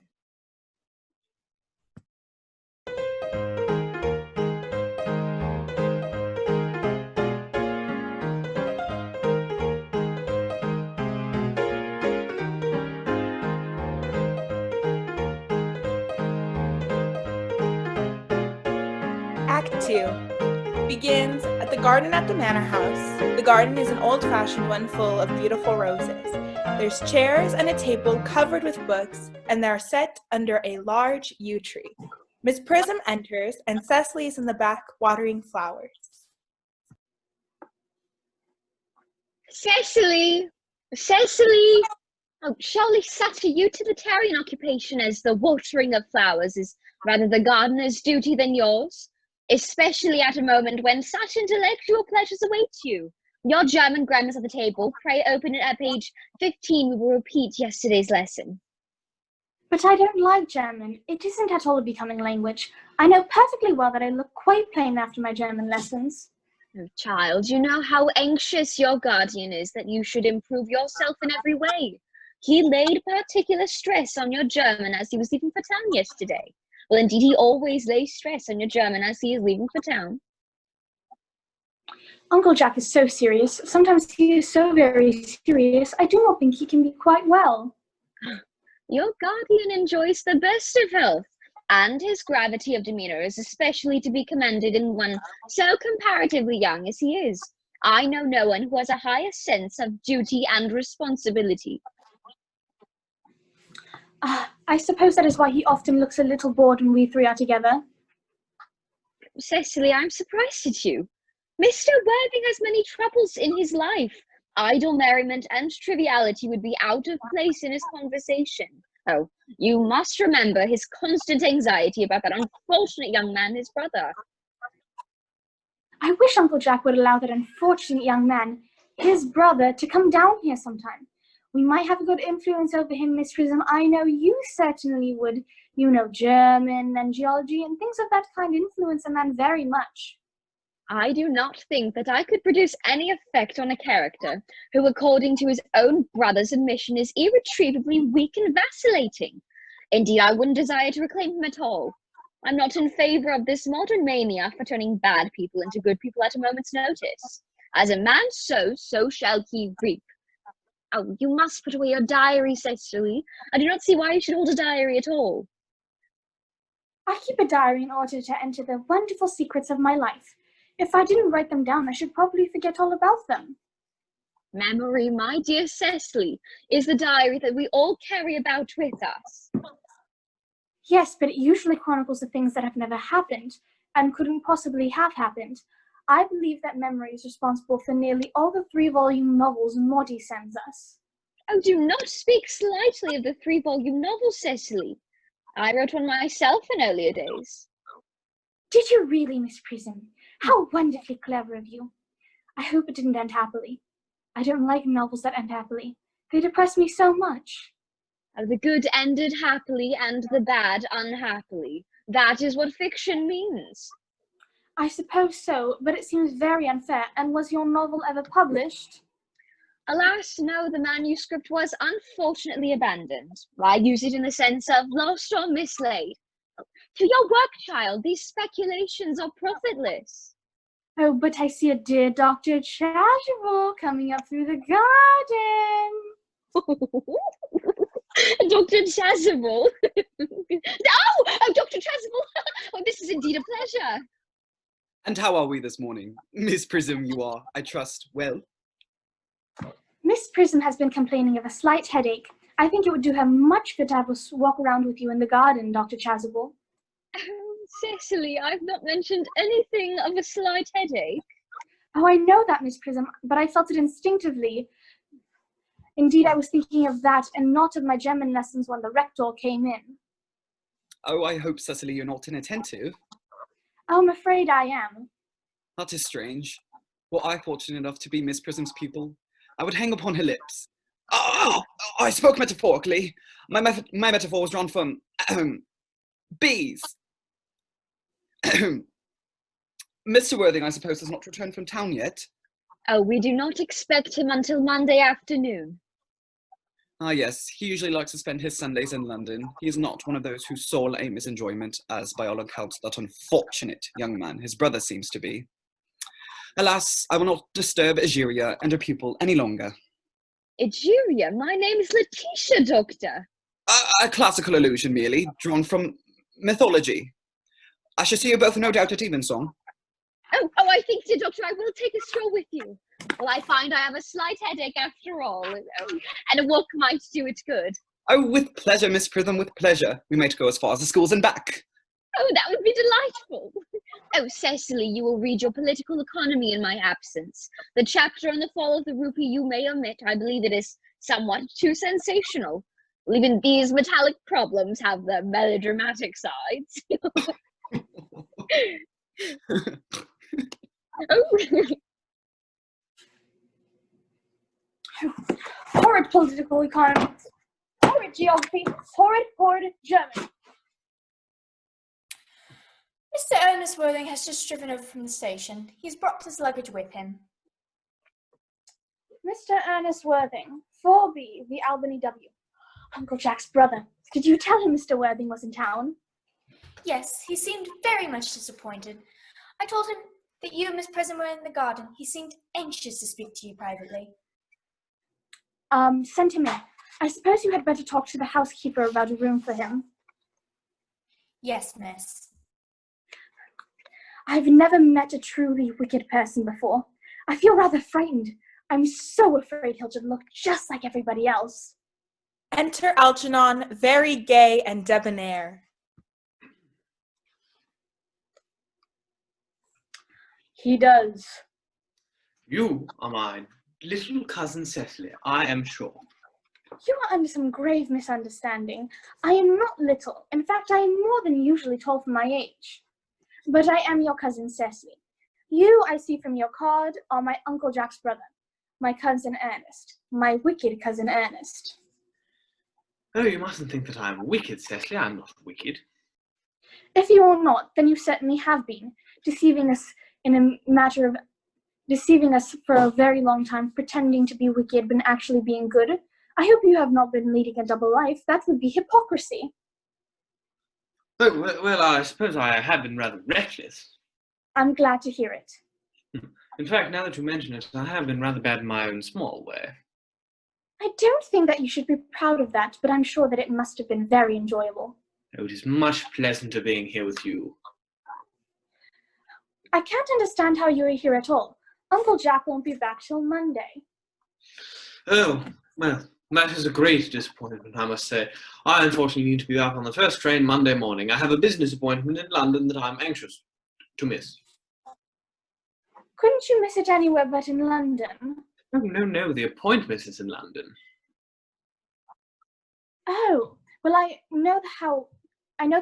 Act 2 begins at the garden at the Manor House. The garden is an old-fashioned one full of beautiful roses. There's chairs and a table covered with books, and they're set under a large yew tree. Miss Prism enters, and Cecily is in the back watering flowers. Cecily! Cecily! Oh, surely Satyr utilitarian occupation as the watering of flowers is rather the gardener's duty than yours, especially at a moment when such intellectual pleasures await you. Your German grammar's at the table. Pray open it at page 15. We will repeat yesterday's lesson. But I don't like German. It isn't at all a becoming language. I know perfectly well that I look quite plain after my German lessons. Oh, child, you know how anxious your guardian is that you should improve yourself in every way. He laid particular stress on your German as he was leaving for town yesterday. Well, indeed, he always lays stress on your German as he is leaving for town. Uncle Jack is so serious. Sometimes he is so very serious, I do not think he can be quite well. Your guardian enjoys the best of health, and his gravity of demeanour is especially to be commended in one so comparatively young as he is. I know no one who has a higher sense of duty and responsibility. I suppose that is why he often looks a little bored when we three are together. Cecily, I'm surprised at you. Mr. Worthing has many troubles in his life. Idle merriment and triviality would be out of place in his conversation. Oh, you must remember his constant anxiety about that unfortunate young man, his brother. I wish Uncle Jack would allow that unfortunate young man, his brother, to come down here sometime. We might have a good influence over him, Miss Prism. I know you certainly would. You know German and geology and things of that kind influence a man very much. I do not think that I could produce any effect on a character who, according to his own brother's admission, is irretrievably weak and vacillating. Indeed, I wouldn't desire to reclaim him at all. I'm not in favour of this modern mania for turning bad people into good people at a moment's notice. As a man sows, so shall he reap. Oh, you must put away your diary, Cecily. I do not see why you should hold a diary at all. I keep a diary in order to enter the wonderful secrets of my life. If I didn't write them down, I should probably forget all about them. Memory, my dear Cecily, is the diary that we all carry about with us. Yes, but it usually chronicles the things that have never happened and couldn't possibly have happened. I believe that memory is responsible for nearly all the 3-volume novels Morty sends us. Oh, do not speak slightly of the 3-volume novel, Cecily. I wrote one myself in earlier days. Did you really, Miss Prism? How wonderfully clever of you. I hope it didn't end happily. I don't like novels that end happily. They depress me so much. Oh, the good ended happily and the bad unhappily. That is what fiction means. I suppose so, but it seems very unfair. And was your novel ever published? Alas, no, the manuscript was unfortunately abandoned. I use it in the sense of lost or mislaid. To your work, child, these speculations are profitless. Oh, but I see a dear Dr. Chasuble coming up through the garden. Dr. Chasuble? Oh, Dr. Chasuble! Oh, this is indeed a pleasure. And how are we this morning? Miss Prism, you are, I trust, well? Miss Prism has been complaining of a slight headache. I think it would do her much good to have us walk around with you in the garden, Dr. Chasuble. Oh, Cecily, I've not mentioned anything of a slight headache. Oh, I know that, Miss Prism, but I felt it instinctively. Indeed, I was thinking of that and not of my German lessons when the rector came in. Oh, I hope, Cecily, you're not inattentive. Oh, I'm afraid I am. That is strange. Were I fortunate enough to be Miss Prism's pupil, I would hang upon her lips. Oh, I spoke metaphorically. My metaphor was drawn from bees. Mr. Worthing, I suppose, has not returned from town yet. Oh, we do not expect him until Monday afternoon. Ah, yes, he usually likes to spend his Sundays in London. He is not one of those whose sole aim is enjoyment, as by all accounts that unfortunate young man, his brother, seems to be. Alas, I will not disturb Egeria and her pupil any longer. Egeria? My name is Letitia, Doctor. A classical allusion, merely, drawn from mythology. I shall see you both, no doubt, at evensong. Oh, I think, dear Doctor, I will take a stroll with you. Well, I find I have a slight headache after all, and a walk might do it good. Oh, with pleasure, Miss Prism, with pleasure. We might go as far as the schools and back. Oh, that would be delightful. Oh, Cecily, you will read your political economy in my absence. The chapter on the fall of the rupee you may omit. I believe it is somewhat too sensational. Even these metallic problems have their melodramatic sides. Horrid political economy, horrid geography, horrid German. Mr. Ernest Worthing has just driven over from the station. He's brought his luggage with him. Mr. Ernest Worthing, 4B, the Albany W. Uncle Jack's brother. Did you tell him Mr. Worthing was in town? Yes, he seemed very much disappointed. I told him that you and Miss Prism were in the garden. He seemed anxious to speak to you privately. Send him in. I suppose you had better talk to the housekeeper about a room for him. Yes, miss. I've never met a truly wicked person before. I feel rather frightened. I'm so afraid he'll just look just like everybody else. Enter Algernon, very gay and debonair. He does. You are my little cousin Cecily, I am sure. You are under some grave misunderstanding. I am not little. In fact, I am more than usually tall for my age. But I am your cousin Cecily. You, I see from your card, are my Uncle Jack's brother, my cousin Ernest, my wicked cousin Ernest. Oh, you mustn't think that I am wicked, Cecily. I am not wicked. If you are not, then you certainly have been, deceiving us for a very long time, pretending to be wicked but actually being good. I hope you have not been leading a double life. That would be hypocrisy. Oh, well, I suppose I have been rather reckless. I'm glad to hear it. In fact, now that you mention it, I have been rather bad in my own small way. I don't think that you should be proud of that, but I'm sure that it must have been very enjoyable. Oh, it is much pleasanter being here with you. I can't understand how you are here at all. Uncle Jack won't be back till Monday. Oh, well, that is a great disappointment, I must say. I unfortunately need to be back on the first train Monday morning. I have a business appointment in London that I'm anxious to miss. Couldn't you miss it anywhere but in London? Oh, no, the appointment is in London. Oh, well, I know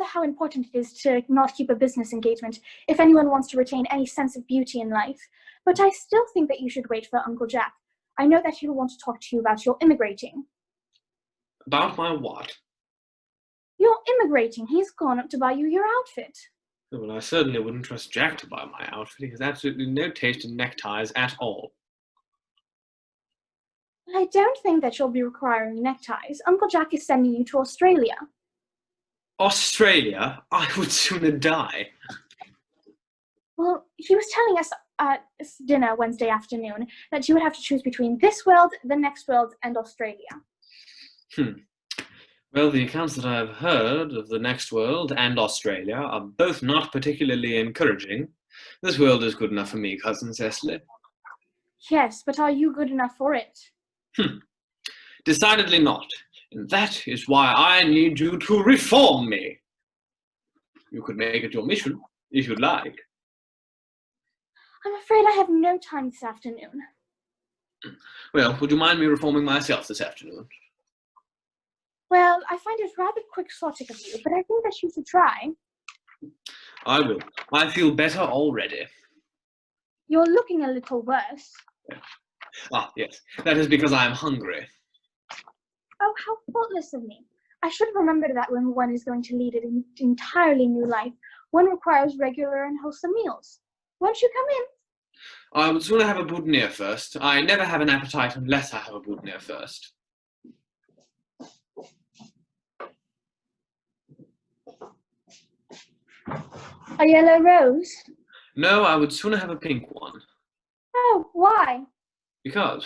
how important it is to not keep a business engagement if anyone wants to retain any sense of beauty in life. But I still think that you should wait for Uncle Jack. I know that he'll want to talk to you about your immigrating. About my what? You're immigrating. He's gone up to buy you your outfit. Oh, well, I certainly wouldn't trust Jack to buy my outfit. He has absolutely no taste in neckties at all. I don't think that you'll be requiring neckties. Uncle Jack is sending you to Australia. Australia? I would sooner die. Well, he was telling us at dinner Wednesday afternoon that you would have to choose between this world, the next world, and Australia. Well, the accounts that I've heard of the next world and Australia are both not particularly encouraging. This world is good enough for me, Cousin Cecily. Yes, but are you good enough for it? Decidedly not. And that is why I need you to reform me. You could make it your mission, if you'd like. I'm afraid I have no time this afternoon. Well, would you mind me reforming myself this afternoon? Well, I find it rather quixotic of you, but I think that you should try. I will. I feel better already. You're looking a little worse. Ah, yes. That is because I am hungry. Oh, how thoughtless of me. I should have remembered that when one is going to lead an entirely new life, one requires regular and wholesome meals. Won't you come in? I would sooner have a boutonniere first. I never have an appetite unless I have a boutonniere first. A yellow rose? No, I would sooner have a pink one. Oh, why? Because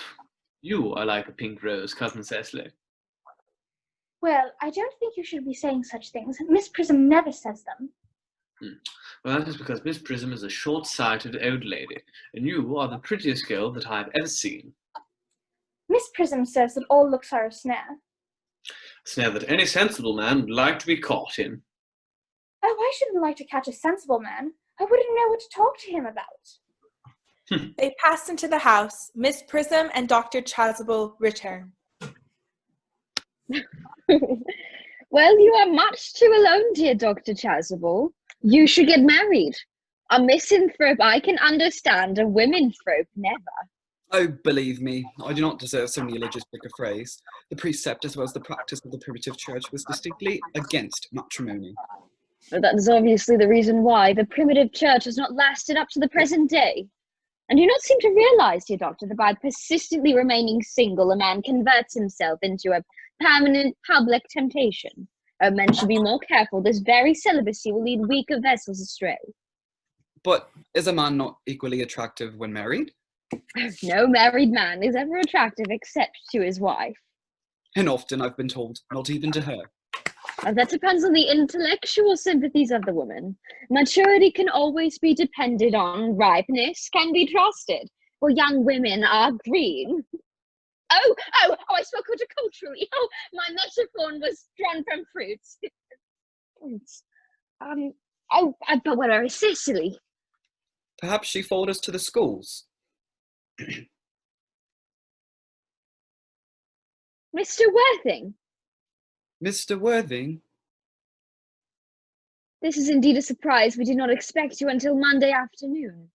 you are like a pink rose, Cousin Cecily. Well, I don't think you should be saying such things. Miss Prism never says them. Well, that is because Miss Prism is a short-sighted old lady, and you are the prettiest girl that I have ever seen. Miss Prism says that all looks are a snare. A snare that any sensible man would like to be caught in. Oh, I shouldn't like to catch a sensible man. I wouldn't know what to talk to him about. They pass into the house. Miss Prism and Dr. Chasuble return. Well, you are much too alone, dear Dr. Chasuble. You should get married. A misanthrope I can understand, a womenthrope never. Oh, believe me, I do not deserve so neologistic a phrase. The precept as well as the practice of the primitive church was distinctly against matrimony. Well, that is obviously the reason why the primitive church has not lasted up to the present day. And you not seem to realize, dear doctor, that by persistently remaining single, a man converts himself into a permanent public temptation. Men should be more careful. This very celibacy will lead weaker vessels astray. But is a man not equally attractive when married? No married man is ever attractive except to his wife. And often I've been told, not even to her. That depends on the intellectual sympathies of the woman. Maturity can always be depended on. Ripeness can be trusted. For young women are green. Oh, I spoke horticulturally. Oh, my metaphor was drawn from fruits. Fruits. But where is Cicely? Perhaps she followed us to the schools. Mr. Worthing? Mr. Worthing? This is indeed a surprise. We did not expect you until Monday afternoon.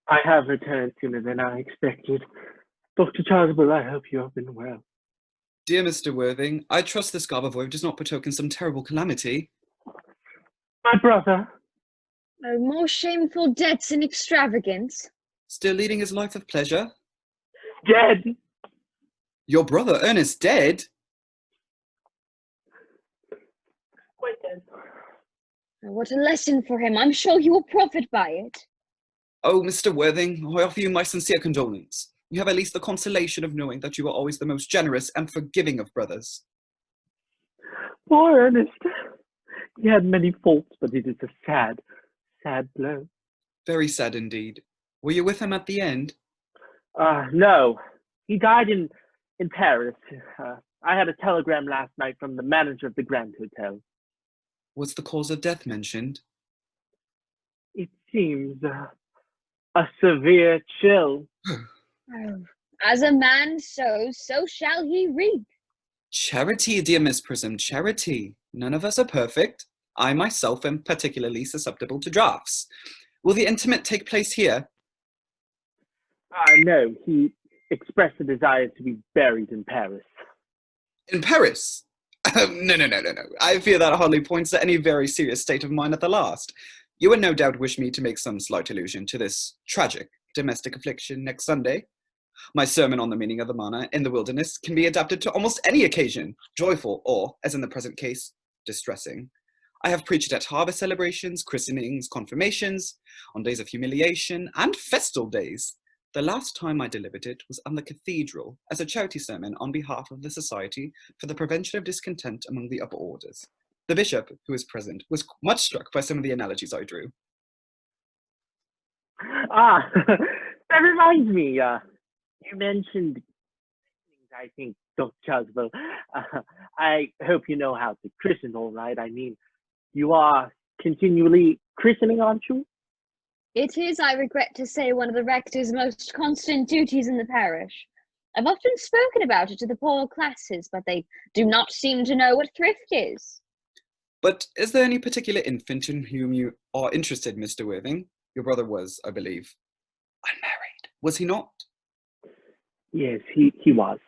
I have returned sooner than I expected. Dr. Chasuble, I hope you have been well. Dear Mr. Worthing, I trust this garb of woe does not betoken some terrible calamity. My brother. Oh, more shameful debts and extravagance. Still leading his life of pleasure? Dead. Your brother, Earnest, dead? Quite dead. Oh, what a lesson for him. I'm sure he will profit by it. Oh, Mr. Worthing, I offer you my sincere condolence. You have at least the consolation of knowing that you are always the most generous and forgiving of brothers. Poor Ernest. He had many faults, but it is a sad, sad blow. Very sad indeed. Were you with him at the end? No. He died in Paris. I had a telegram last night from the manager of the Grand Hotel. Was the cause of death mentioned? It seems a severe chill. Oh, as a man sows, so shall he reap. Charity, dear Miss Prism, charity. None of us are perfect. I myself am particularly susceptible to drafts. Will the intimate take place here? No, he expressed a desire to be buried in Paris. In Paris? No. I fear that hardly points to any very serious state of mind at the last. You would no doubt wish me to make some slight allusion to this tragic domestic affliction next Sunday. My sermon on the meaning of the manna in the wilderness can be adapted to almost any occasion, joyful or, as in the present case, distressing. I have preached at harvest celebrations, christenings, confirmations, on days of humiliation, and festal days. The last time I delivered it was on the cathedral as a charity sermon on behalf of the Society for the Prevention of Discontent among the Upper Orders. The bishop, who was present, was much struck by some of the analogies I drew. That reminds me, you mentioned, I think, Dr. Chasuble. I hope you know how to christen all right. I mean, you are continually christening, aren't you? It is, I regret to say, one of the rector's most constant duties in the parish. I've often spoken about it to the poorer classes, but they do not seem to know what thrift is. But is there any particular infant in whom you are interested, Mr. Worthing? Your brother was, I believe, unmarried. Was he not? Yes, he was.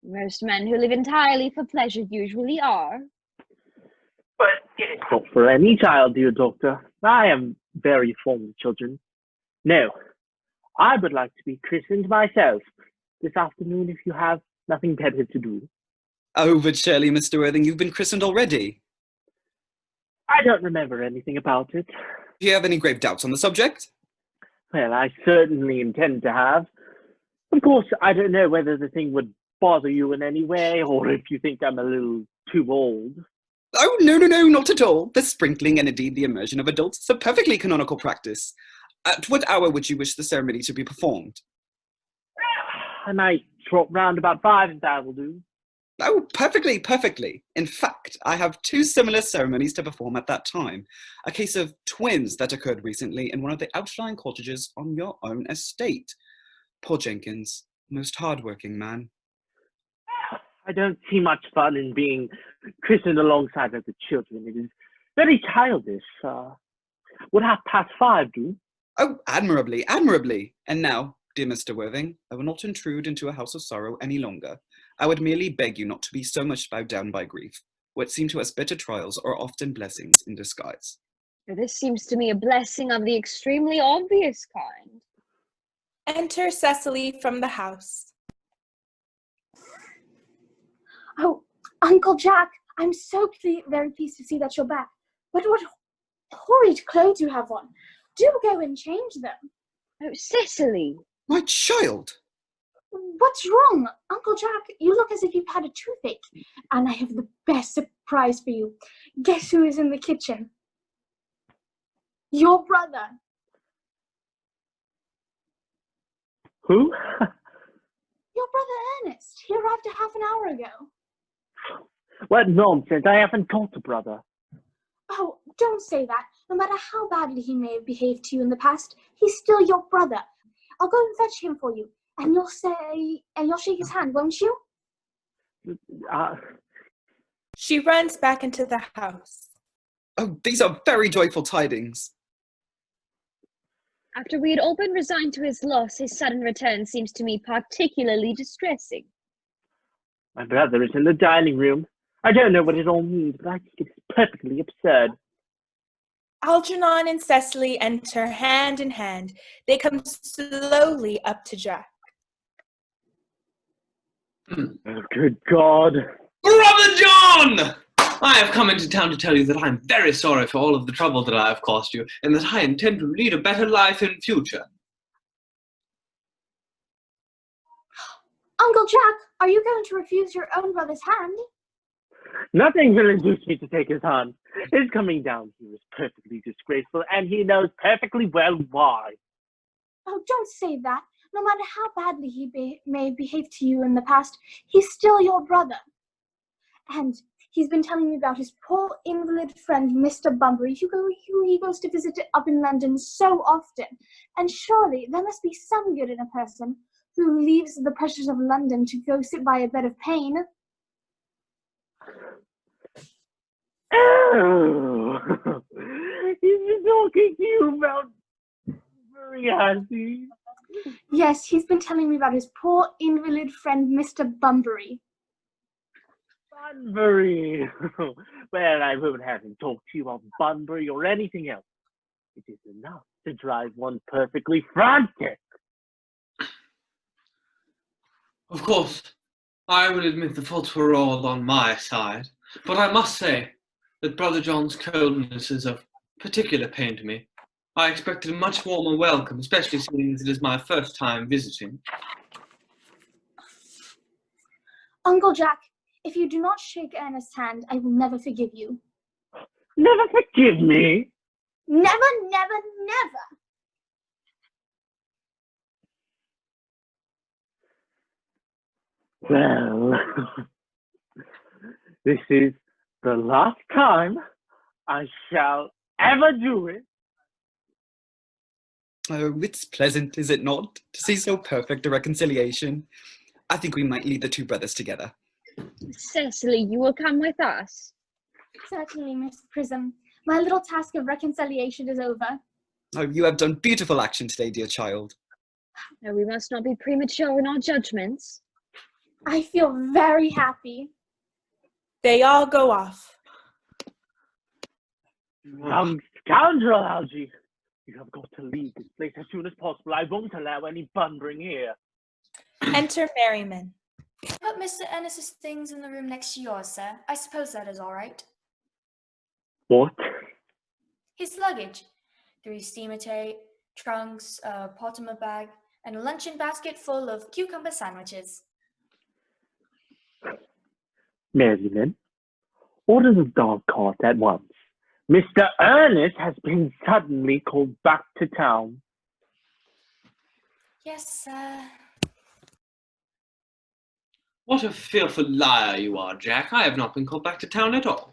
Most men who live entirely for pleasure usually are. But it is not for any child, dear doctor. I am very fond of children. No, I would like to be christened myself this afternoon if you have nothing better to do. Oh, but surely, Mr. Worthing, you've been christened already. I don't remember anything about it. Do you have any grave doubts on the subject? Well, I certainly intend to have. Of course, I don't know whether the thing would bother you in any way, or if you think I'm a little too old. Oh, no, not at all. The sprinkling and indeed the immersion of adults is a perfectly canonical practice. At what hour would you wish the ceremony to be performed? I might drop round about 5 if that will do. Oh, perfectly. In fact, I have 2 similar ceremonies to perform at that time. A case of twins that occurred recently in one of the outlying cottages on your own estate. Poor Jenkins, most hard-working man. I don't see much fun in being christened alongside other children. It is very childish. Would 5:30 do? Oh, admirably. And now, dear Mr. Worthing, I will not intrude into a house of sorrow any longer. I would merely beg you not to be so much bowed down by grief. What seem to us bitter trials are often blessings in disguise. This seems to me a blessing of the extremely obvious kind. Enter Cecily from the house. Oh, Uncle Jack, I'm so very pleased to see that you're back. But what horrid clothes you have on. Do go and change them. Oh, Cecily! My child! What's wrong? Uncle Jack, you look as if you've had a toothache. And I have the best surprise for you. Guess who is in the kitchen? Your brother. Who? Your brother Ernest. He arrived a half an hour ago. What nonsense! I haven't got a brother. Oh, don't say that. No matter how badly he may have behaved to you in the past, he's still your brother. I'll go and fetch him for you. And you'll shake his hand, won't you? She runs back into the house. Oh, these are very joyful tidings. After we had all been resigned to his loss, his sudden return seems to me particularly distressing. My brother is in the dining room. I don't know what it all means, but I think it's perfectly absurd. Algernon and Cecily enter hand in hand. They come slowly up to Jack. Oh, good God. Brother John! I have come into town to tell you that I am very sorry for all of the trouble that I have caused you, and that I intend to lead a better life in future. Uncle Jack, are you going to refuse your own brother's hand? Nothing will induce me to take his hand. His coming down here is perfectly disgraceful, and he knows perfectly well why. Oh, don't say that. No matter how badly he may have behaved to you in the past, he's still your brother. And he's been telling me about his poor invalid friend, Mr. Bunbury, who he goes to visit up in London so often. And surely there must be some good in a person who leaves the pressures of London to go sit by a bed of pain. Oh, he's been talking to you about Bunbury, has he? Yes, he's been telling me about his poor invalid friend, Mr. Bunbury. Bunbury! Well, I won't have him talk to you about Bunbury or anything else. It is enough to drive one perfectly frantic. Of course, I will admit the faults were all on my side, but I must say that Brother John's coldness is of particular pain to me. I expected a much warmer welcome, especially seeing as it is my first time visiting. Uncle Jack, if you do not shake Ernest's hand, I will never forgive you. Never forgive me? Never, never, never. Well, this is the last time I shall ever do it. Oh, it's pleasant, is it not, to see so perfect a reconciliation? I think we might lead the two brothers together. Cecily, you will come with us. Certainly, Miss Prism. My little task of reconciliation is over. Oh, you have done beautiful action today, dear child. No, we must not be premature in our judgments. I feel very happy. They all go off. Young scoundrel, Algie! You have got to leave this place as soon as possible. I won't allow any Bunbury here. Enter Merriman. Put Mr. Ernest's things in the room next to yours, sir. I suppose that is all right. What? His luggage. 3 steamer trunks, a Potimer bag, and a luncheon basket full of cucumber sandwiches. Merriman, order the dog cart at once. Mr. Earnest has been suddenly called back to town. Yes, sir. What a fearful liar you are, Jack. I have not been called back to town at all.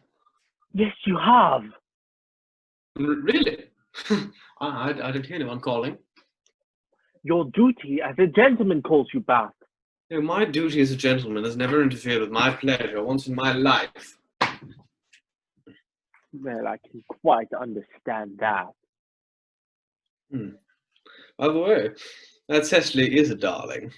Yes, you have. Really? I don't hear anyone calling. Your duty as a gentleman calls you back. You know, my duty as a gentleman has never interfered with my pleasure once in my life. Well, I can quite understand that. By the way, that Cecily is a darling.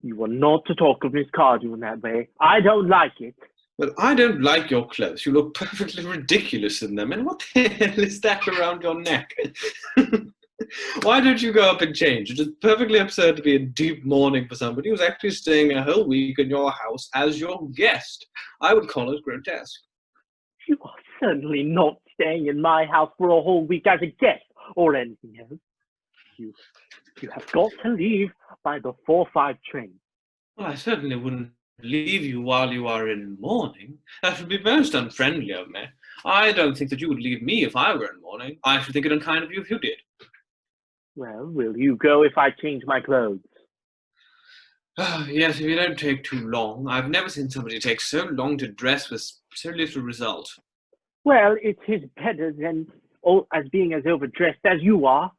You are not to talk of Miss Cardew in that way. I don't like it. Well, I don't like your clothes. You look perfectly ridiculous in them. And what the hell is that around your neck? Why don't you go up and change? It is perfectly absurd to be in deep mourning for somebody who's actually staying a whole week in your house as your guest. I would call it grotesque. You are certainly not staying in my house for a whole week as a guest or anything else. You have got to leave by the 4:05 train. Well, I certainly wouldn't leave you while you are in mourning. That would be most unfriendly of me. I don't think that you would leave me if I were in mourning. I should think it unkind of you if you did. Well, will you go if I change my clothes? Yes, if you don't take too long. I've never seen somebody take so long to dress with so little result. Well, it is better than as being as overdressed as you are.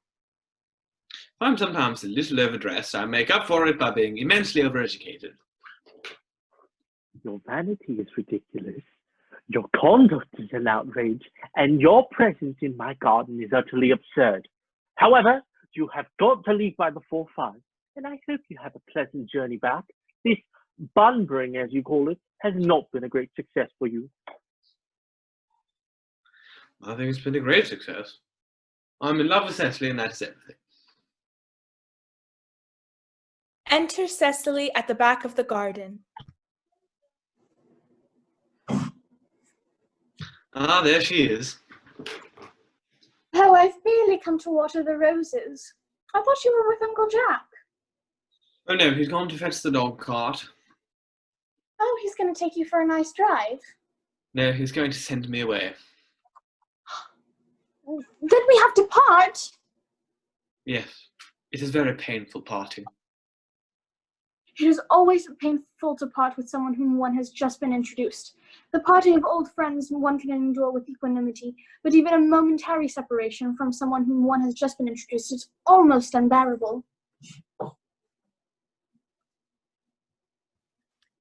I'm sometimes a little overdressed. I make up for it by being immensely overeducated. Your vanity is ridiculous. Your conduct is an outrage, and your presence in my garden is utterly absurd. However, you have got to leave by the 4:05, and I hope you have a pleasant journey back. This bunburying, as you call it, has not been a great success for you. I think it's been a great success. I'm in love with Cecily, and that is everything. Enter Cecily at the back of the garden. Ah, there she is. Oh, I've merely come to water the roses. I thought you were with Uncle Jack. Oh no, he's gone to fetch the dog cart. Oh, he's going to take you for a nice drive. No, he's going to send me away. Then we have to part. Yes, it is very painful parting. It is always painful to part with someone whom one has just been introduced. The parting of old friends one can endure with equanimity, but even a momentary separation from someone whom one has just been introduced is almost unbearable.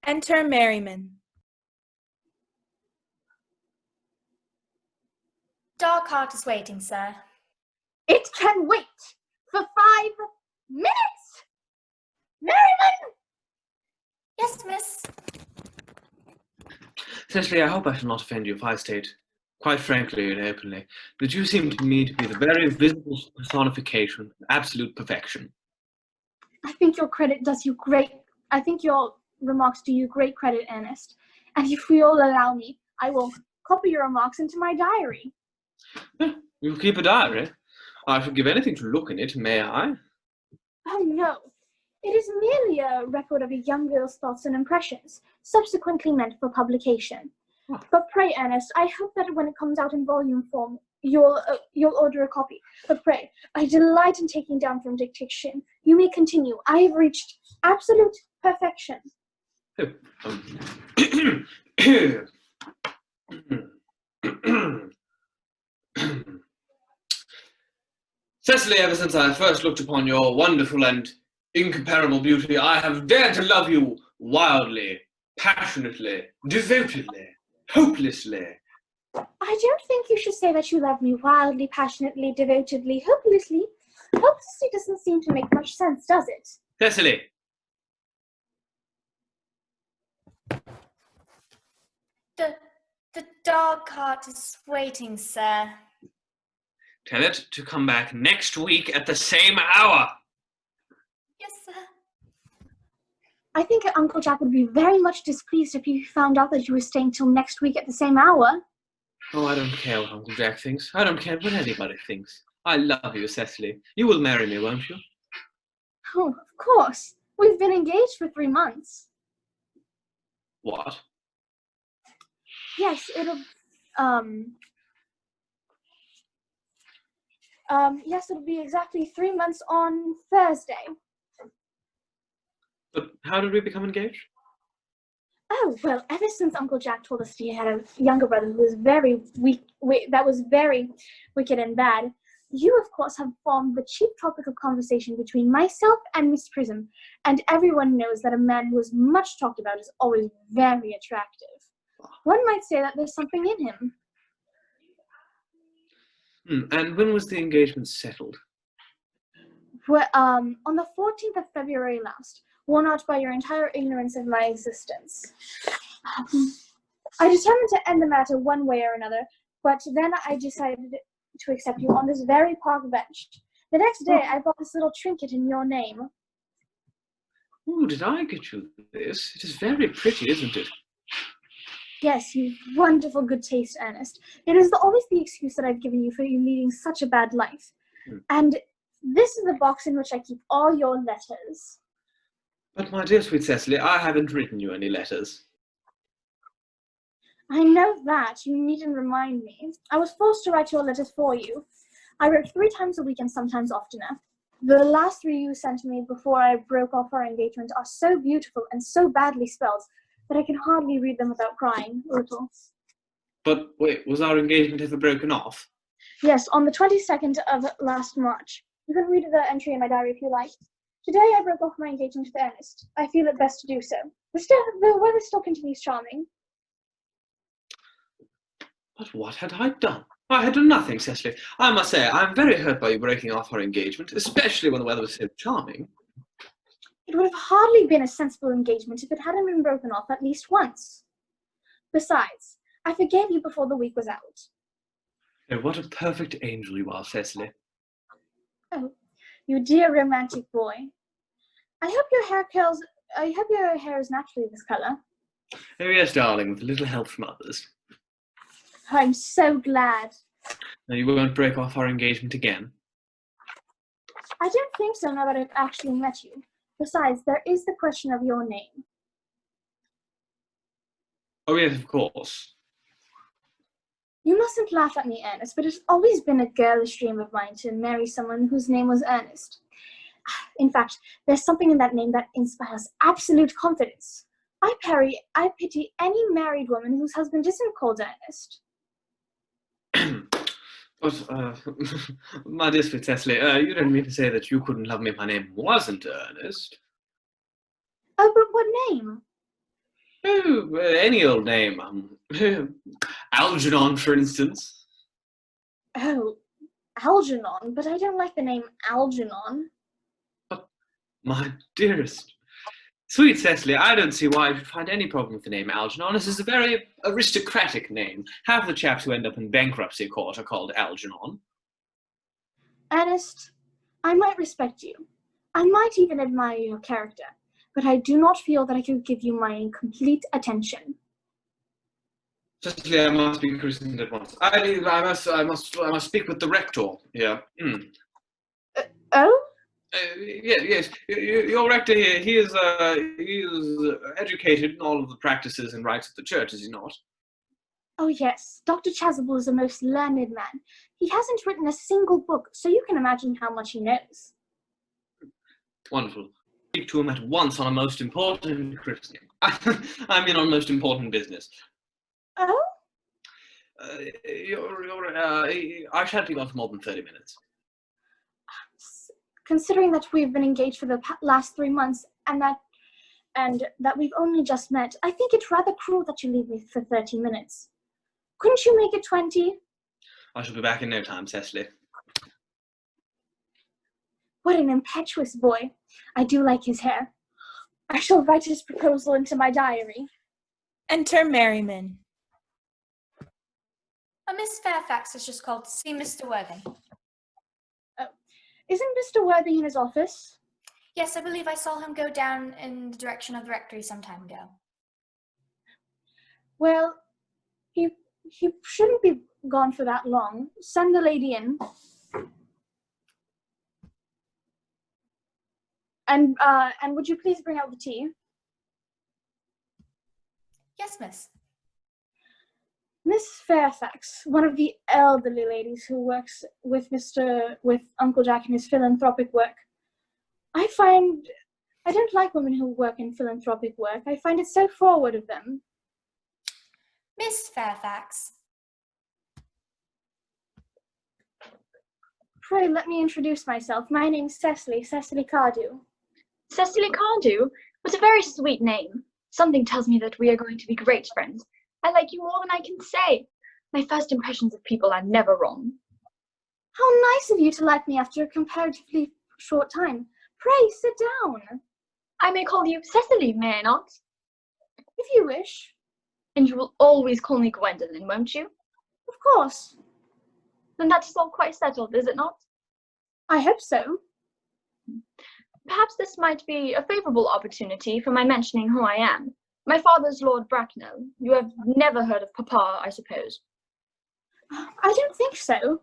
Enter Merriman. Dog cart is waiting, sir. It can wait for 5 minutes! Merriman! Yes, miss. Cecily, I hope I shall not offend you if I state, quite frankly and openly, that you seem to me to be the very visible personification of absolute perfection. I think your remarks do you great credit, Earnest. And if you'll allow me, I will copy your remarks into my diary. You'll keep a diary? I should give anything to look in it, may I? Oh, no. It is merely a record of a young girl's thoughts and impressions, subsequently meant for publication. Oh. But pray, Ernest, I hope that when it comes out in volume form, you'll order a copy. But pray, I delight in taking down from dictation. You may continue. I have reached absolute perfection. Cecily, ever since I first looked upon your wonderful and incomparable beauty, I have dared to love you wildly, passionately, devotedly, hopelessly. I don't think you should say that you love me wildly, passionately, devotedly, hopelessly. Hopelessly doesn't seem to make much sense, does it? Cecily. The dog cart is waiting, sir. Tell it to come back next week at the same hour. Yes, sir. I think Uncle Jack would be very much displeased if he found out that you were staying till next week at the same hour. Oh, I don't care what Uncle Jack thinks. I don't care what anybody thinks. I love you, Cecily. You will marry me, won't you? Oh, of course. We've been engaged for 3 months. What? Yes, it'll be exactly 3 months on Thursday. But how did we become engaged? Oh, well, ever since Uncle Jack told us he had a younger brother who was very very wicked and bad, you, of course, have formed the chief topic of conversation between myself and Miss Prism, and everyone knows that a man who is much talked about is always very attractive. One might say that there's something in him. And when was the engagement settled? Well, on the 14th of February last, worn out by your entire ignorance of my existence. I determined to end the matter one way or another, but then I decided to accept you on this very park bench. The next day, I bought this little trinket in your name. Oh, did I get you this? It is very pretty, isn't it? Yes, you wonderful good taste, Ernest. It is always the excuse that I've given you for you leading such a bad life. And this is the box in which I keep all your letters. But my dear sweet Cecily, I haven't written you any letters. I know that. You needn't remind me. I was forced to write your letters for you. I wrote 3 times a week and sometimes oftener. The last 3 you sent me before I broke off our engagement are so beautiful and so badly spelled that I can hardly read them without crying a little. But wait, was our engagement ever broken off? Yes, on the 22nd of last March. You can read the entry in my diary if you like. Today I broke off my engagement with Earnest. I feel it best to do so. The weather still continues charming. But what had I done? I had done nothing, Cecily. I must say, I'm very hurt by you breaking off our engagement, especially when the weather was so charming. It would have hardly been a sensible engagement if it hadn't been broken off at least once. Besides, I forgave you before the week was out. Oh, what a perfect angel you are, Cecily. Oh, you dear romantic boy. I hope your hair is naturally this colour. Oh yes, darling, with a little help from others. I'm so glad. Now you won't break off our engagement again? I don't think so now that I've actually met you. Besides, there is the question of your name. Oh yes, of course. You mustn't laugh at me, Ernest, but it's always been a girlish dream of mine to marry someone whose name was Earnest. In fact, there's something in that name that inspires absolute confidence. I pity any married woman whose husband isn't called Earnest. But, my dear sweet Cecily, you don't mean to say that you couldn't love me if my name wasn't Earnest? Oh, but what name? Oh, any old name. Algernon, for instance. Oh, Algernon, but I don't like the name Algernon. But, my dearest, sweet Cecily, I don't see why you should find any problem with the name Algernon. This is a very aristocratic name. Half the chaps who end up in bankruptcy court are called Algernon. Ernest, I might respect you. I might even admire your character, but I do not feel that I could give you my complete attention. Cecily, I must be christened at once. I must speak with the rector here. Oh? Yes. Your rector here, he is educated in all of the practices and rites of the church, is he not? Oh yes, Dr. Chasuble is a most learned man. He hasn't written a single book, so you can imagine how much he knows. Wonderful. Speak to him at once on a most important christening. I mean on most important business. Oh? I shan't be gone for more than 30 minutes. Considering that we've been engaged for the last 3 months and that we've only just met, I think it's rather cruel that you leave me for 30 minutes. Couldn't you make it 20? I shall be back in no time, Cecily. What an impetuous boy. I do like his hair. I shall write his proposal into my diary. Enter Merriman. A Miss Fairfax has just called to see Mr. Worthing. Isn't Mr. Worthing in his office? Yes, I believe I saw him go down in the direction of the rectory some time ago. Well, he shouldn't be gone for that long. Send the lady in. And would you please bring out the tea? Yes, miss. Miss Fairfax, one of the elderly ladies who works with Uncle Jack in his philanthropic work. I don't like women who work in philanthropic work. I find it so forward of them. Miss Fairfax. Pray let me introduce myself. My name's Cecily Cardew. Cecily Cardew? What a very sweet name. Something tells me that we are going to be great friends. I like you more than I can say. My first impressions of people are never wrong. How nice of you to like me after a comparatively short time. Pray, sit down. I may call you Cecily, may I not? If you wish. And you will always call me Gwendolen, won't you? Of course. Then that is all quite settled, is it not? I hope so. Perhaps this might be a favourable opportunity for my mentioning who I am. My father's Lord Bracknell. You have never heard of Papa, I suppose. I don't think so.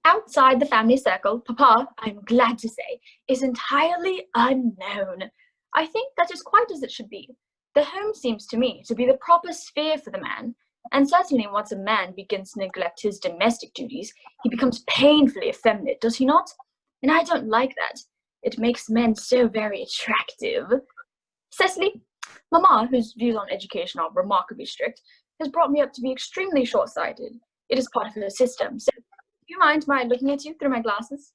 Outside the family circle, Papa, I'm glad to say, is entirely unknown. I think that is quite as it should be. The home seems to me to be the proper sphere for the man, and certainly once a man begins to neglect his domestic duties, he becomes painfully effeminate, does he not? And I don't like that. It makes men so very attractive. Cecily, Mamma, whose views on education are remarkably strict, has brought me up to be extremely short-sighted. It is part of her system, so do you mind my looking at you through my glasses?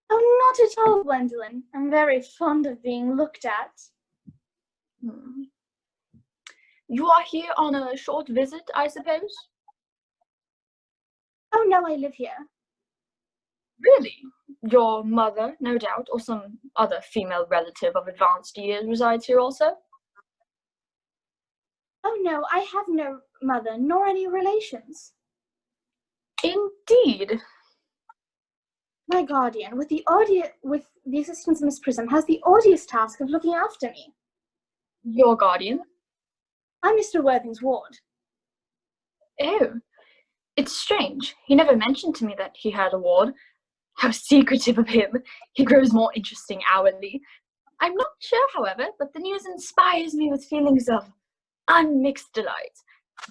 Oh, not at all, Gwendolyn. I'm very fond of being looked at. You are here on a short visit, I suppose? Oh, no, I live here. Really? Your mother, no doubt, or some other female relative of advanced years resides here also? Oh, no, I have no mother, nor any relations. Indeed. My guardian, with the assistance of Miss Prism, has the odious task of looking after me. Your guardian? I'm Mr. Worthing's ward. Oh, it's strange. He never mentioned to me that he had a ward. How secretive of him. He grows more interesting hourly. I'm not sure, however, but the news inspires me with feelings of unmixed delight.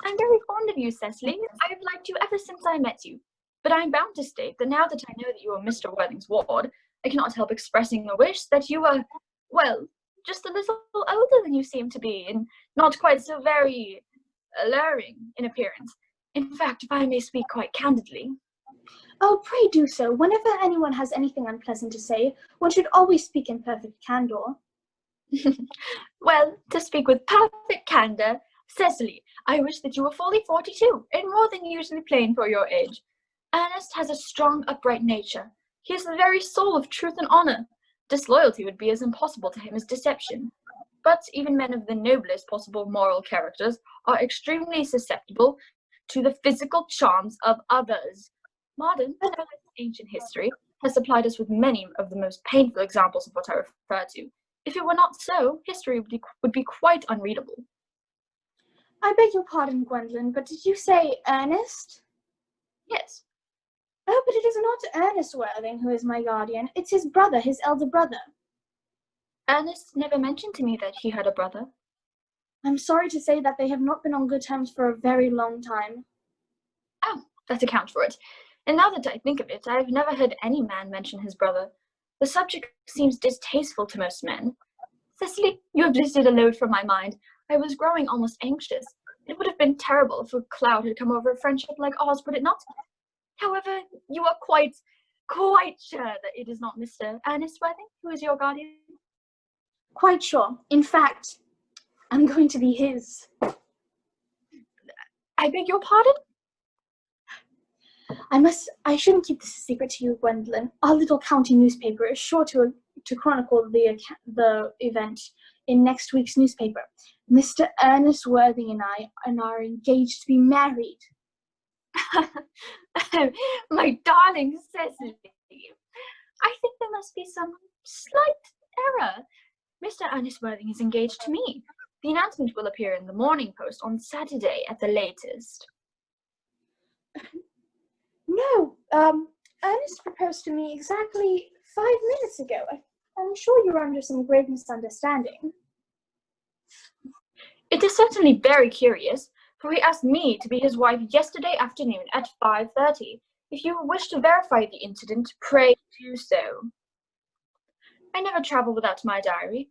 I'm very fond of you, Cecily. I have liked you ever since I met you. But I'm bound to state that now that I know that you are Mr. Worthing's ward, I cannot help expressing a wish that you were, well, just a little older than you seem to be, and not quite so very alluring in appearance. In fact, if I may speak quite candidly. Oh, pray do so. Whenever anyone has anything unpleasant to say, one should always speak in perfect candor. Well, to speak with perfect candor, Cecily, I wish that you were fully 42, and more than usually plain for your age. Earnest has a strong, upright nature. He is the very soul of truth and honor. Disloyalty would be as impossible to him as deception. But even men of the noblest possible moral characters are extremely susceptible to the physical charms of others. Modern, as well as ancient history, has supplied us with many of the most painful examples of what I refer to. If it were not so, history would be quite unreadable. I beg your pardon, Gwendolyn, but did you say Ernest? Yes. Oh, but it is not Ernest Worthing who is my guardian. It's his brother, his elder brother. Ernest never mentioned to me that he had a brother. I'm sorry to say that they have not been on good terms for a very long time. Oh, that accounts for it. And now that I think of it, I have never heard any man mention his brother. The subject seems distasteful to most men. Cecily, you have lifted a load from my mind. I was growing almost anxious. It would have been terrible if a cloud had come over a friendship like ours, would it not? However, you are quite sure that it is not Mr. Earnest Worthing who is your guardian? Quite sure. In fact, I'm going to be his. I beg your pardon? I shouldn't keep this a secret to you, Gwendolyn. Our little county newspaper is sure to chronicle the event in next week's newspaper. Mr. Ernest Worthing and I are engaged to be married. My darling Cecily, I think there must be some slight error. Mr. Earnest Worthing is engaged to me. The announcement will appear in the Morning Post on Saturday at the latest. No, Ernest proposed to me exactly 5 minutes ago. I'm sure you're under some grave misunderstanding. It is certainly very curious, for he asked me to be his wife yesterday afternoon at 5:30. If you wish to verify the incident, pray do so. I never travel without my diary.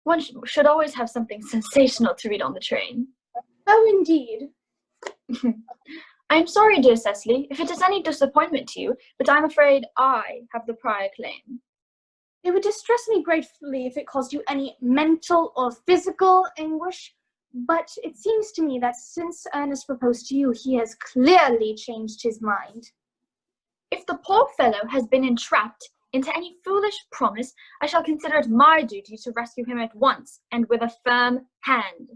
One should always have something sensational to read on the train. Oh, indeed. I'm sorry, dear Cecily, if it is any disappointment to you, but I'm afraid I have the prior claim. It would distress me greatly if it caused you any mental or physical anguish, but it seems to me that since Ernest proposed to you, he has clearly changed his mind. If the poor fellow has been entrapped into any foolish promise, I shall consider it my duty to rescue him at once, and with a firm hand.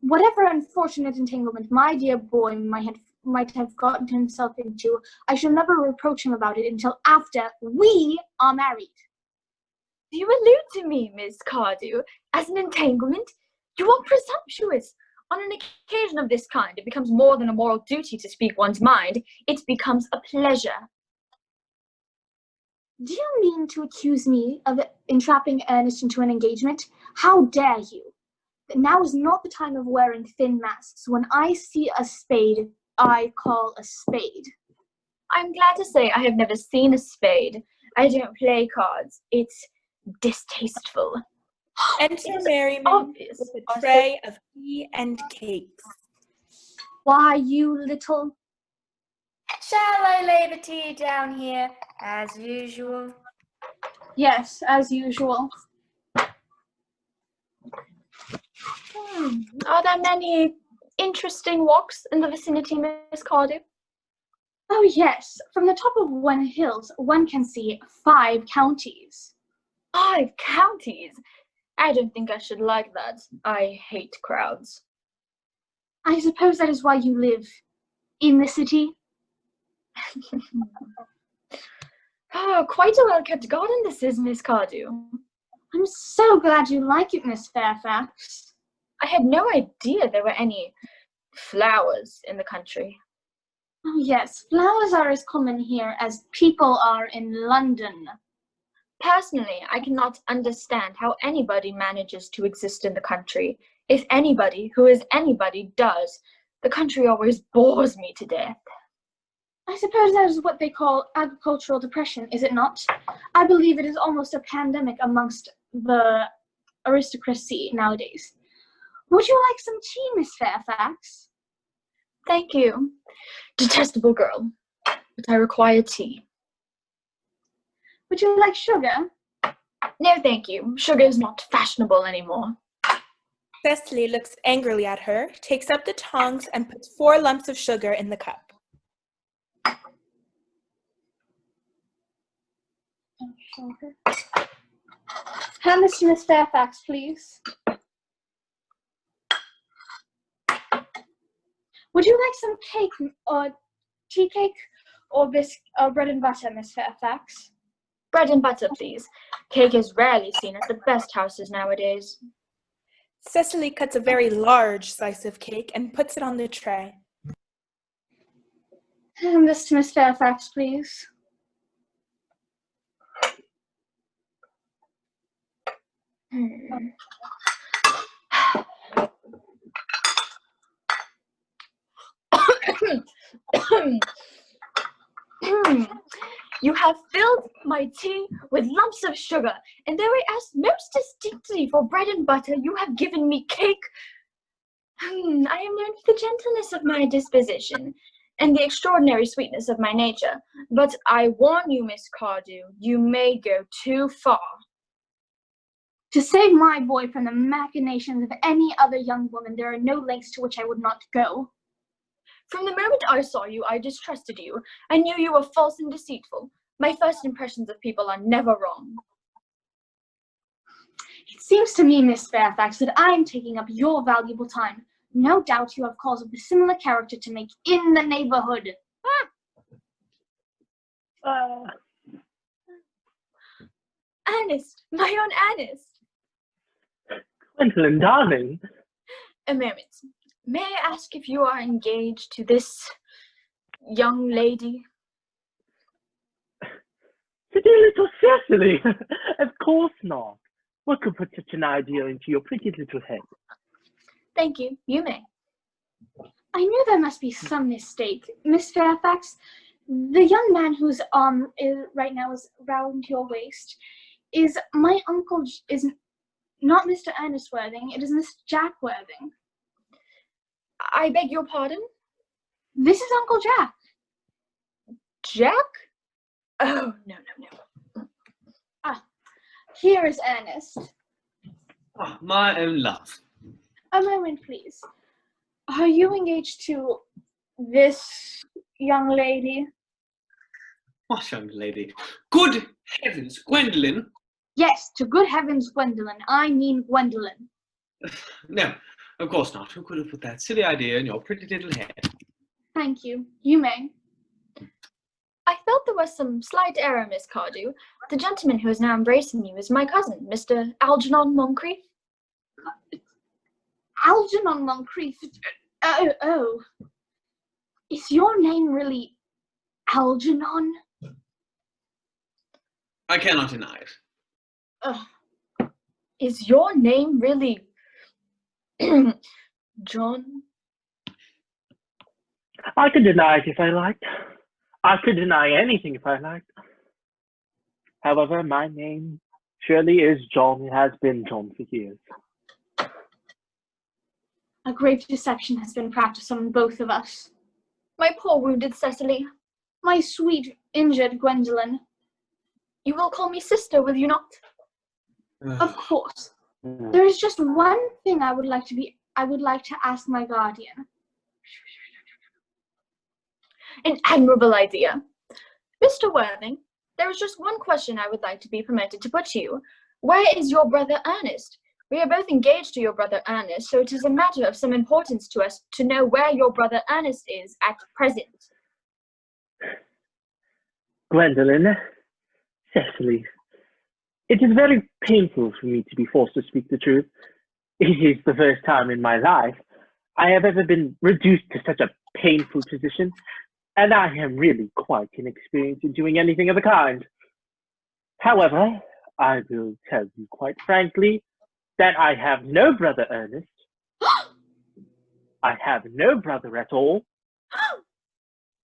Whatever unfortunate entanglement my dear boy might have gotten himself into, I shall never reproach him about it until after we are married. Do you allude to me, Miss Cardew? as an entanglement? You are presumptuous. On an occasion of this kind, it becomes more than a moral duty to speak one's mind. It becomes a pleasure. Do you mean to accuse me of entrapping Ernest into an engagement? How dare you? Now is not the time of wearing thin masks. When I see a spade, I call a spade. I'm glad to say I have never seen a spade. I don't play cards. It's distasteful. Enter Merriman obvious. with a tray of tea and cakes. Why, you little... Shall I lay the tea down here, as usual? Yes, as usual. Are there many interesting walks in the vicinity, Miss Cardew? Oh yes, from the top of Wen Hills, one can see 5 counties. 5 counties? I don't think I should like that. I hate crowds. I suppose that is why you live in the city? Oh, quite a well-kept garden this is, Miss Cardew. I'm so glad you like it, Miss Fairfax. I had no idea there were any flowers in the country. Oh yes, flowers are as common here as people are in London. Personally, I cannot understand how anybody manages to exist in the country. If anybody who is anybody does, the country always bores me to death. I suppose that is what they call agricultural depression, is it not? I believe it is almost a pandemic amongst the aristocracy nowadays. Would you like some tea, Miss Fairfax? Thank you. Detestable girl, but I require tea. Would you like sugar? No, thank you. Sugar is not fashionable anymore. Cecily looks angrily at her, takes up the tongs, and puts 4 lumps of sugar in the cup. Hand this to Miss Fairfax, please. Would you like some cake or tea cake or bread and butter, Miss Fairfax? Bread and butter, please. Cake is rarely seen at the best houses nowadays. Cecily cuts a very large slice of cake and puts it on the tray. Hand this to Miss Fairfax, please. You have filled my tea with lumps of sugar, and though I asked most distinctly for bread and butter, you have given me cake. I am known for the gentleness of my disposition and the extraordinary sweetness of my nature, but I warn you, Miss Cardew, you may go too far. To save my boy from the machinations of any other young woman, there are no lengths to which I would not go. From the moment I saw you, I distrusted you. I knew you were false and deceitful. My first impressions of people are never wrong. It seems to me, Miss Fairfax, that I am taking up your valuable time. No doubt you have calls of a similar character to make in the neighborhood. Ernest, my own Ernest. Gwendolyn, darling. A moment. May I ask if you are engaged to this young lady? To dear little Cecily. Of course not. What could put such an idea into your pretty little head? Thank you. You may. I knew there must be some mistake. Miss Fairfax, the young man whose arm right now is round your waist is my uncle, is not Mr. Earnest Worthing, it is Mr. Jack Worthing. I beg your pardon? This is Uncle Jack. Jack? Oh, no. Here is Ernest. Oh, my own love. A moment, please. Are you engaged to this young lady? What young lady? Good heavens, Gwendolyn! Yes, to good heavens, Gwendolyn. I mean Gwendolyn. No, of course not. Who could have put that silly idea in your pretty little head? Thank you. You may. I felt there was some slight error, Miss Cardew. The gentleman who is now embracing you is my cousin, Mr. Algernon Moncrief. Algernon Moncrief. Oh. Is your name really Algernon? I cannot deny it. Is your name really John? I could deny it if I liked. I could deny anything if I liked. However, my name surely is John. It has been John for years. A grave deception has been practiced on both of us. My poor wounded Cecily. My sweet, injured Gwendolen. You will call me sister, will you not? Of course. There is just one thing I would like to ask my guardian. An admirable idea. Mr. Worthing, there is just one question I would like to be permitted to put to you. Where is your brother Ernest? We are both engaged to your brother Ernest, so it is a matter of some importance to us to know where your brother Ernest is at present. Gwendolen, Cecily, it is very painful for me to be forced to speak the truth. It is the first time in my life I have ever been reduced to such a painful position, and I am really quite inexperienced in doing anything of the kind. However, I will tell you quite frankly that I have no brother Ernest. I have no brother at all.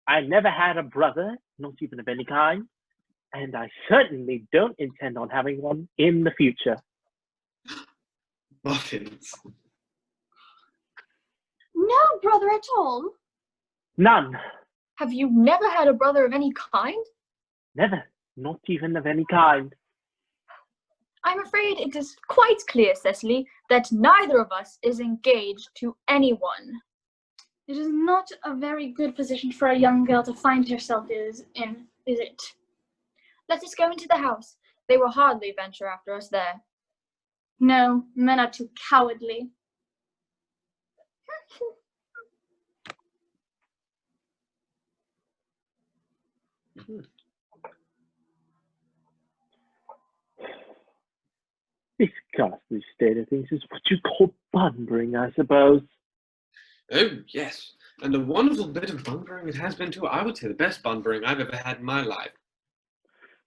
I never had a brother, not even of any kind, and I certainly don't intend on having one in the future. Muffins. No brother at all? None. Have you never had a brother of any kind? Never. Not even of any kind. I'm afraid it is quite clear, Cecily, that neither of us is engaged to anyone. It is not a very good position for a young girl to find herself in, is it? Let us go into the house. They will hardly venture after us there. No, men are too cowardly. This ghastly state of things is what you call bunburying, I suppose. Oh, yes. And a wonderful bit of bunburying it has been too. I would say the best bunburying I've ever had in my life.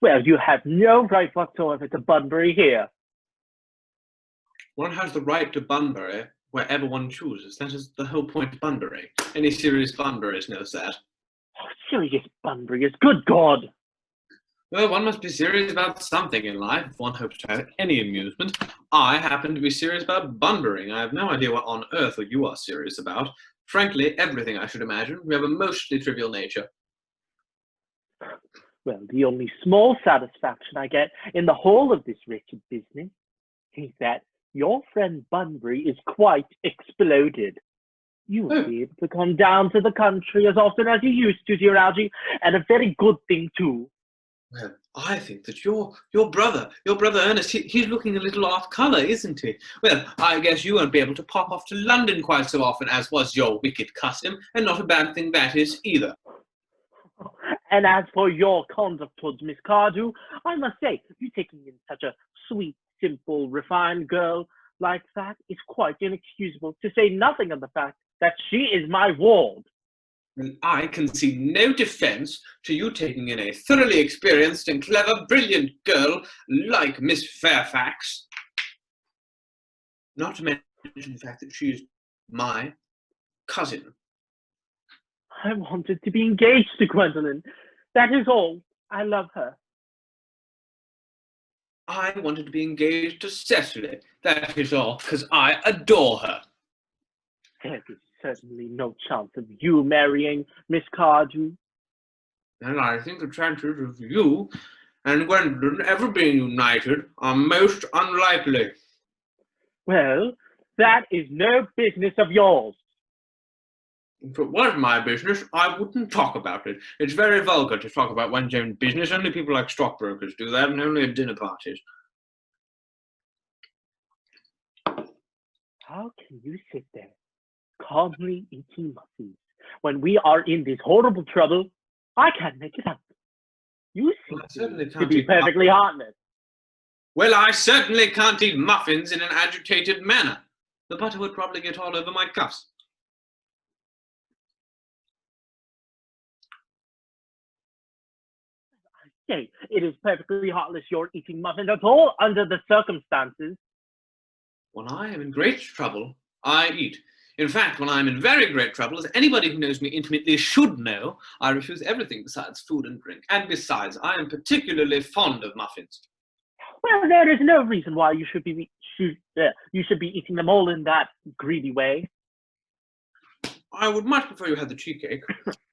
Well, you have no right whatsoever to bunbury here. One has the right to bunbury wherever one chooses. That is the whole point of bunbury. Any serious bunburist knows that. Oh, serious bunburyers, good God! Well, one must be serious about something in life if one hopes to have any amusement. I happen to be serious about bunburying. I have no idea what on earth you are serious about. Frankly, everything, I should imagine. We have a mostly trivial nature. Well, the only small satisfaction I get in the whole of this wretched business is that your friend Bunbury is quite exploded. You will be able to come down to the country as often as you used to, dear Algie, and a very good thing too. Well, I think that your brother Ernest, he's looking a little off colour, isn't he? Well, I guess you won't be able to pop off to London quite so often as was your wicked custom, and not a bad thing that is either. And as for your conduct towards Miss Cardew, I must say, you taking in such a sweet, simple, refined girl like that is quite inexcusable, to say nothing of the fact that she is my ward. Well, I can see no defence to you taking in a thoroughly experienced and clever, brilliant girl like Miss Fairfax. Not to mention the fact that she is my cousin. I wanted to be engaged to Gwendolen. That is all. I love her. I wanted to be engaged to Cecily. That is all, because I adore her. There is certainly no chance of you marrying Miss Cardew. And I think the chances of you and Gwendolen ever being united are most unlikely. Well, that is no business of yours. If it was my business, I wouldn't talk about it. It's very vulgar to talk about one's own business. Only people like stockbrokers do that, and only at dinner parties. How can you sit there, calmly eating muffins, when we are in this horrible trouble? I can't make it up. You seem to be perfectly heartless. Well, I certainly can't eat muffins in an agitated manner. The butter would probably get all over my cuffs. Say, it is perfectly heartless you're eating muffins at all under the circumstances. When I am in great trouble, I eat. In fact, when I am in very great trouble, as anybody who knows me intimately should know, I refuse everything besides food and drink. And besides, I am particularly fond of muffins. Well, there is no reason why you should be eating them all in that greedy way. I would much prefer you had the tea cake.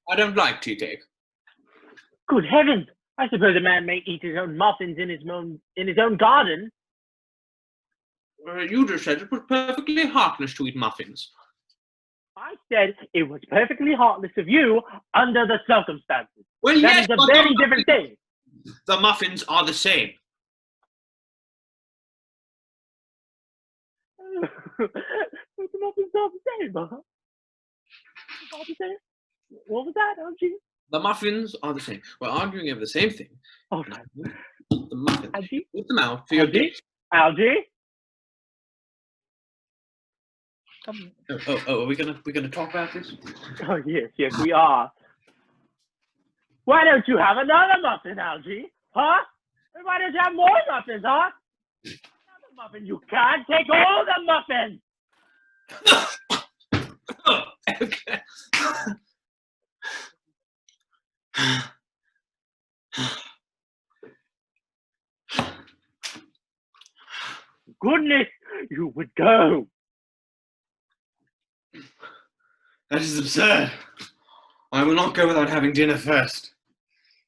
I don't like tea cake. Good heavens! I suppose a man may eat his own muffins in his own garden. You just said it was perfectly heartless to eat muffins. I said it was perfectly heartless of you under the circumstances. Well, That yes, is a but very different thing. the muffins are the same. The muffins are the same, huh? What was that, Algie? The muffins are the same. We're arguing over the same thing. All right. The muffins. Algie? Put them out for your Algie? gift. Algie? Oh, are we gonna talk about this? Oh, yes, we are. Why don't you have another muffin, Algie? Huh? Why don't you have more muffins, huh? Another muffin. You can't take all the muffins. Okay. Goodness, you would go. That is absurd. I will not go without having dinner first.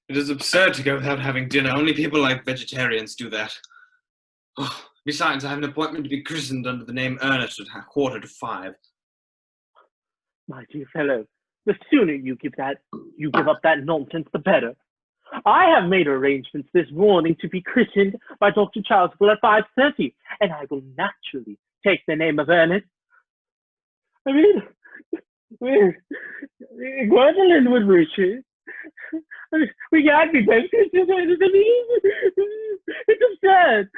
It is absurd to go without having dinner. Only people like vegetarians do that. Oh, besides, I have an appointment to be christened under the name Earnest at 4:45. My dear fellow, the sooner you give up that nonsense, the better. I have made arrangements this morning to be christened by Dr. Charlesville at 5:30, and I will naturally take the name of Earnest. I mean, Gwendolyn would wish it. We can't be both Christians. It's absurd.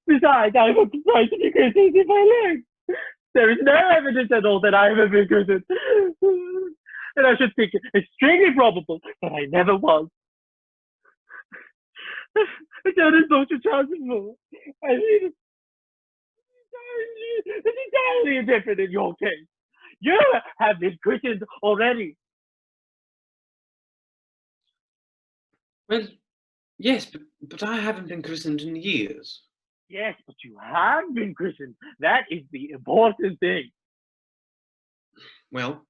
Besides, I would try to be Christian if I like. There is no evidence at all that I have ever been Christian. And I should think it extremely probable that I never was. That is Dr. Charlesville. I mean, it's entirely different in your case. You have been christened already. Well, yes, but I haven't been christened in years. Yes, but you have been christened. That is the important thing. Well,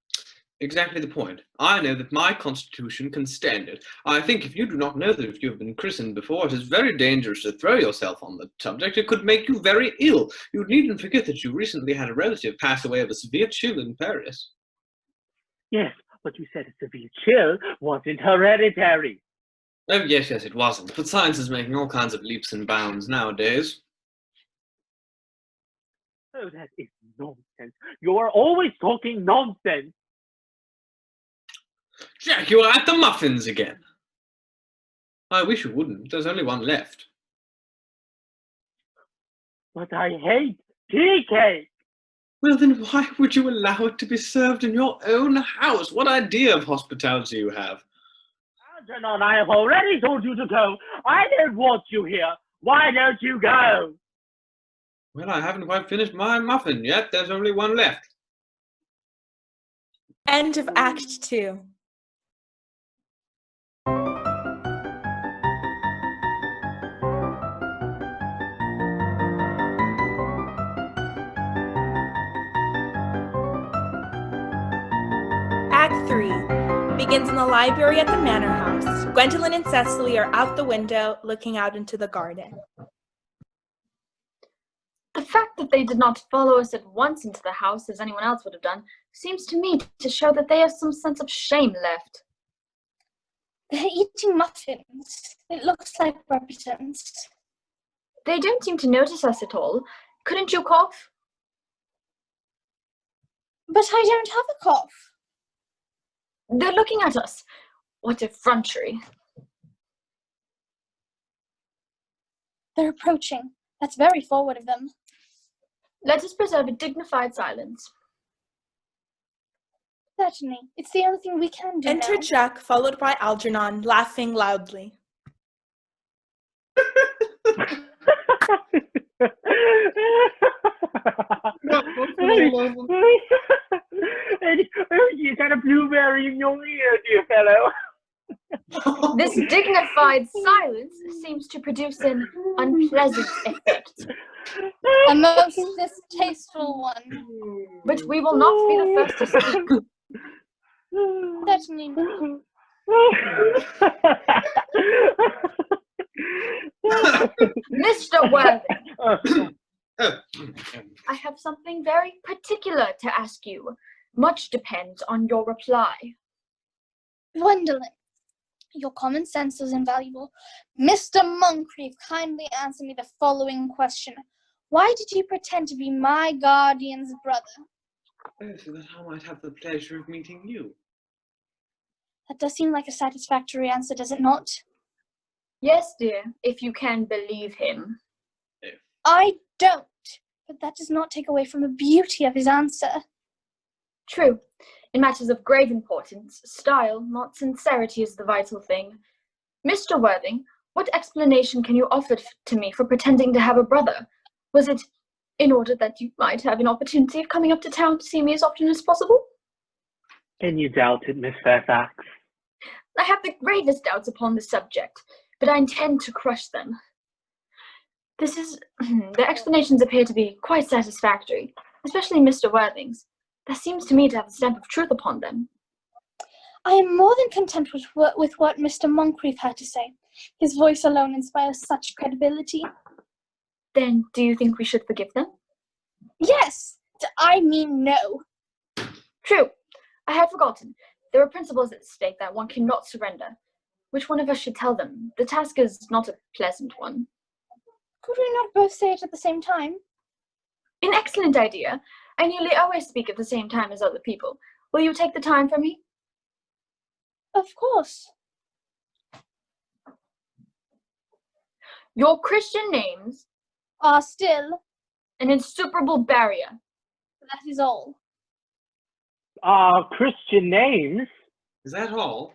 exactly the point. I know that my constitution can stand it. I think if you do not know that if you have been christened before, it is very dangerous to throw yourself on the subject. It could make you very ill. You needn't forget that you recently had a relative pass away of a severe chill in Paris. Yes, but you said a severe chill wasn't hereditary. Oh, yes, it wasn't. But science is making all kinds of leaps and bounds nowadays. Oh, that is nonsense. You are always talking nonsense. Jack, you are at the muffins again. I wish you wouldn't. There's only one left. But I hate tea cake. Well, then why would you allow it to be served in your own house? What idea of hospitality you have? Algernon, I have already told you to go. I don't want you here. Why don't you go? Well, I haven't quite finished my muffin yet. There's only one left. End of Act 2. Act 3 begins in the library at the Manor House. Gwendolyn and Cecily are out the window looking out into the garden. The fact that they did not follow us at once into the house as anyone else would have done seems to me to show that they have some sense of shame left. They're eating muffins. It looks like repentance. They don't seem to notice us at all. Couldn't you cough? But I don't have a cough. They're looking at us. What effrontery. They're approaching. That's very forward of them. Let us preserve a dignified silence. Certainly. It's the only thing we can do Enter now. Jack, followed by Algernon, laughing loudly. You got a blueberry in your ear, dear fellow. This dignified silence seems to produce an unpleasant effect. A most distasteful one. But we will not be the first to speak. Certainly not. Mr. Worthing, I have something very particular to ask you. Much depends on your reply. Gwendolyn, your common sense is invaluable. Mr. Moncrief, kindly answer me the following question. Why did you pretend to be my guardian's brother? Oh, so that I might have the pleasure of meeting you. That does seem like a satisfactory answer, does it not? Yes, dear, if you can believe him. I don't, but that does not take away from the beauty of his answer. True. In matters of grave importance, style, not sincerity, is the vital thing. Mr. Worthing, what explanation can you offer to me for pretending to have a brother? Was it in order that you might have an opportunity of coming up to town to see me as often as possible? Can you doubt it, Miss Fairfax? I have the gravest doubts upon the subject, but I intend to crush them. The explanations appear to be quite satisfactory, especially Mr. Worthing's. There seems to me to have a stamp of truth upon them. I am more than content with what Mr. Moncrief had to say. His voice alone inspires such credibility. Then do you think we should forgive them? Yes! I mean no. True. I had forgotten. There are principles at stake that one cannot surrender. Which one of us should tell them? The task is not a pleasant one. Could we not both say it at the same time? An excellent idea. I nearly always speak at the same time as other people. Will you take the time for me? Of course. Your Christian names Are still. an insuperable barrier. That is all. Our Christian names? Is that all?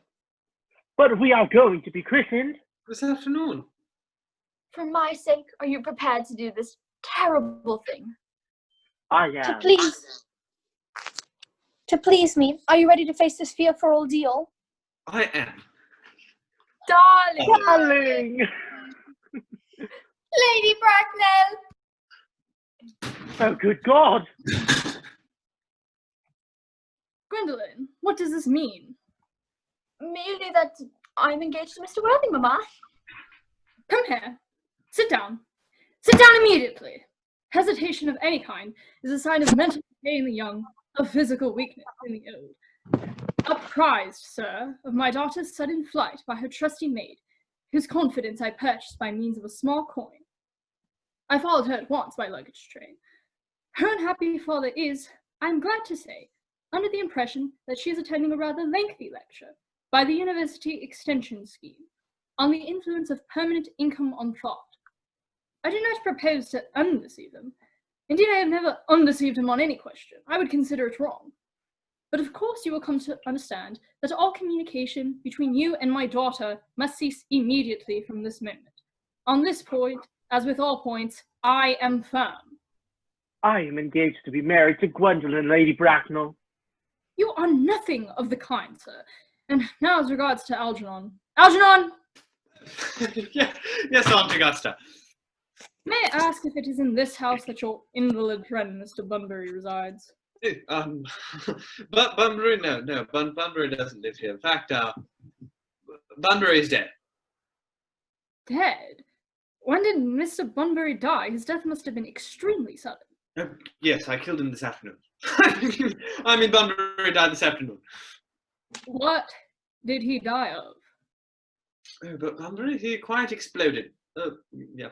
But we are going to be christened. This afternoon. For my sake, are you prepared to do this terrible thing? I am. To please me, are you ready to face this fearful ordeal? I am. Darling! Darling! Lady Bracknell! Oh, good God! Gwendolyn, what does this mean? Merely that I'm engaged to Mr. Worthing, Mamma. Come here. Sit down. Sit down immediately. Hesitation of any kind is a sign of mental decay in the young, of physical weakness in the old. Apprised, sir, of my daughter's sudden flight by her trusty maid, whose confidence I purchased by means of a small coin. I followed her at once by luggage train. Her unhappy father is, I am glad to say, under the impression that she is attending a rather lengthy lecture by the University Extension Scheme on the influence of permanent income on thought. I do not propose to undeceive him. Indeed, I have never undeceived him on any question. I would consider it wrong. But of course you will come to understand that all communication between you and my daughter must cease immediately from this moment. On this point, as with all points, I am firm. I am engaged to be married to Gwendolyn, Lady Bracknell. You are nothing of the kind, sir. And now as regards to Algernon. Algernon! Yes, Aunt Augusta. May I ask if it is in this house that your invalid friend, Mr. Bunbury, resides? But Bunbury, no, Bunbury doesn't live here. In fact, Bunbury is dead. Dead? When did Mr. Bunbury die? His death must have been extremely sudden. Yes, I killed him this afternoon. I mean, Bunbury died this afternoon. What did he die of? Oh, but Bunbury, he quite exploded. Yeah.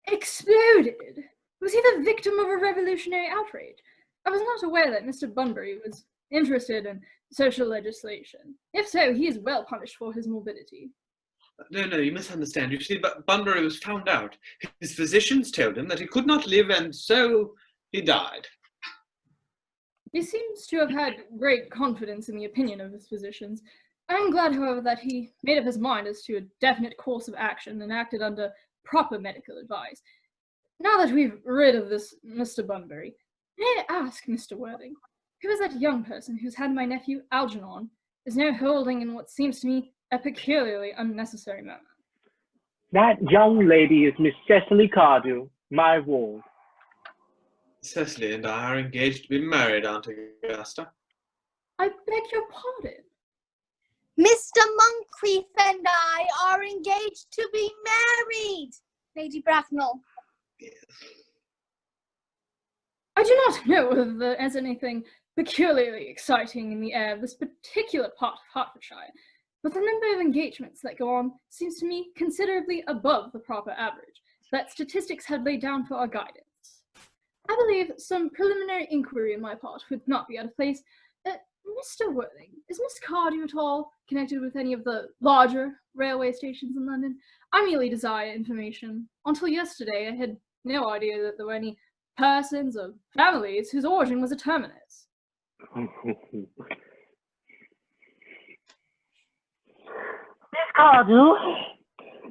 Exploded? Was he the victim of a revolutionary outrage? I was not aware that Mr. Bunbury was interested in social legislation. If so, he is well punished for his morbidity. No, you misunderstand. You see, Bunbury was found out. His physicians told him that he could not live, and so he died. He seems to have had great confidence in the opinion of his physicians. I am glad, however, that he made up his mind as to a definite course of action and acted under proper medical advice. Now that we've rid of this Mr. Bunbury, may I ask, Mr. Worthing, who is that young person who's had my nephew Algernon is now holding in what seems to me a peculiarly unnecessary manner? That young lady is Miss Cecily Cardew, my ward. Cecily and I are engaged to be married, Aunt Augusta. I beg your pardon. Mr. Moncrief and I are engaged to be married, Lady Bracknell. Yes. I do not know whether there is anything peculiarly exciting in the air of this particular part of Hertfordshire, but the number of engagements that go on seems to me considerably above the proper average that statistics had laid down for our guidance. I believe some preliminary inquiry on my part would not be out of place. Mr. Worthing, is Miss Cardew at all connected with any of the larger railway stations in London? I merely desire information. Until yesterday, I had no idea that there were any persons or families whose origin was a terminus. Miss Cardew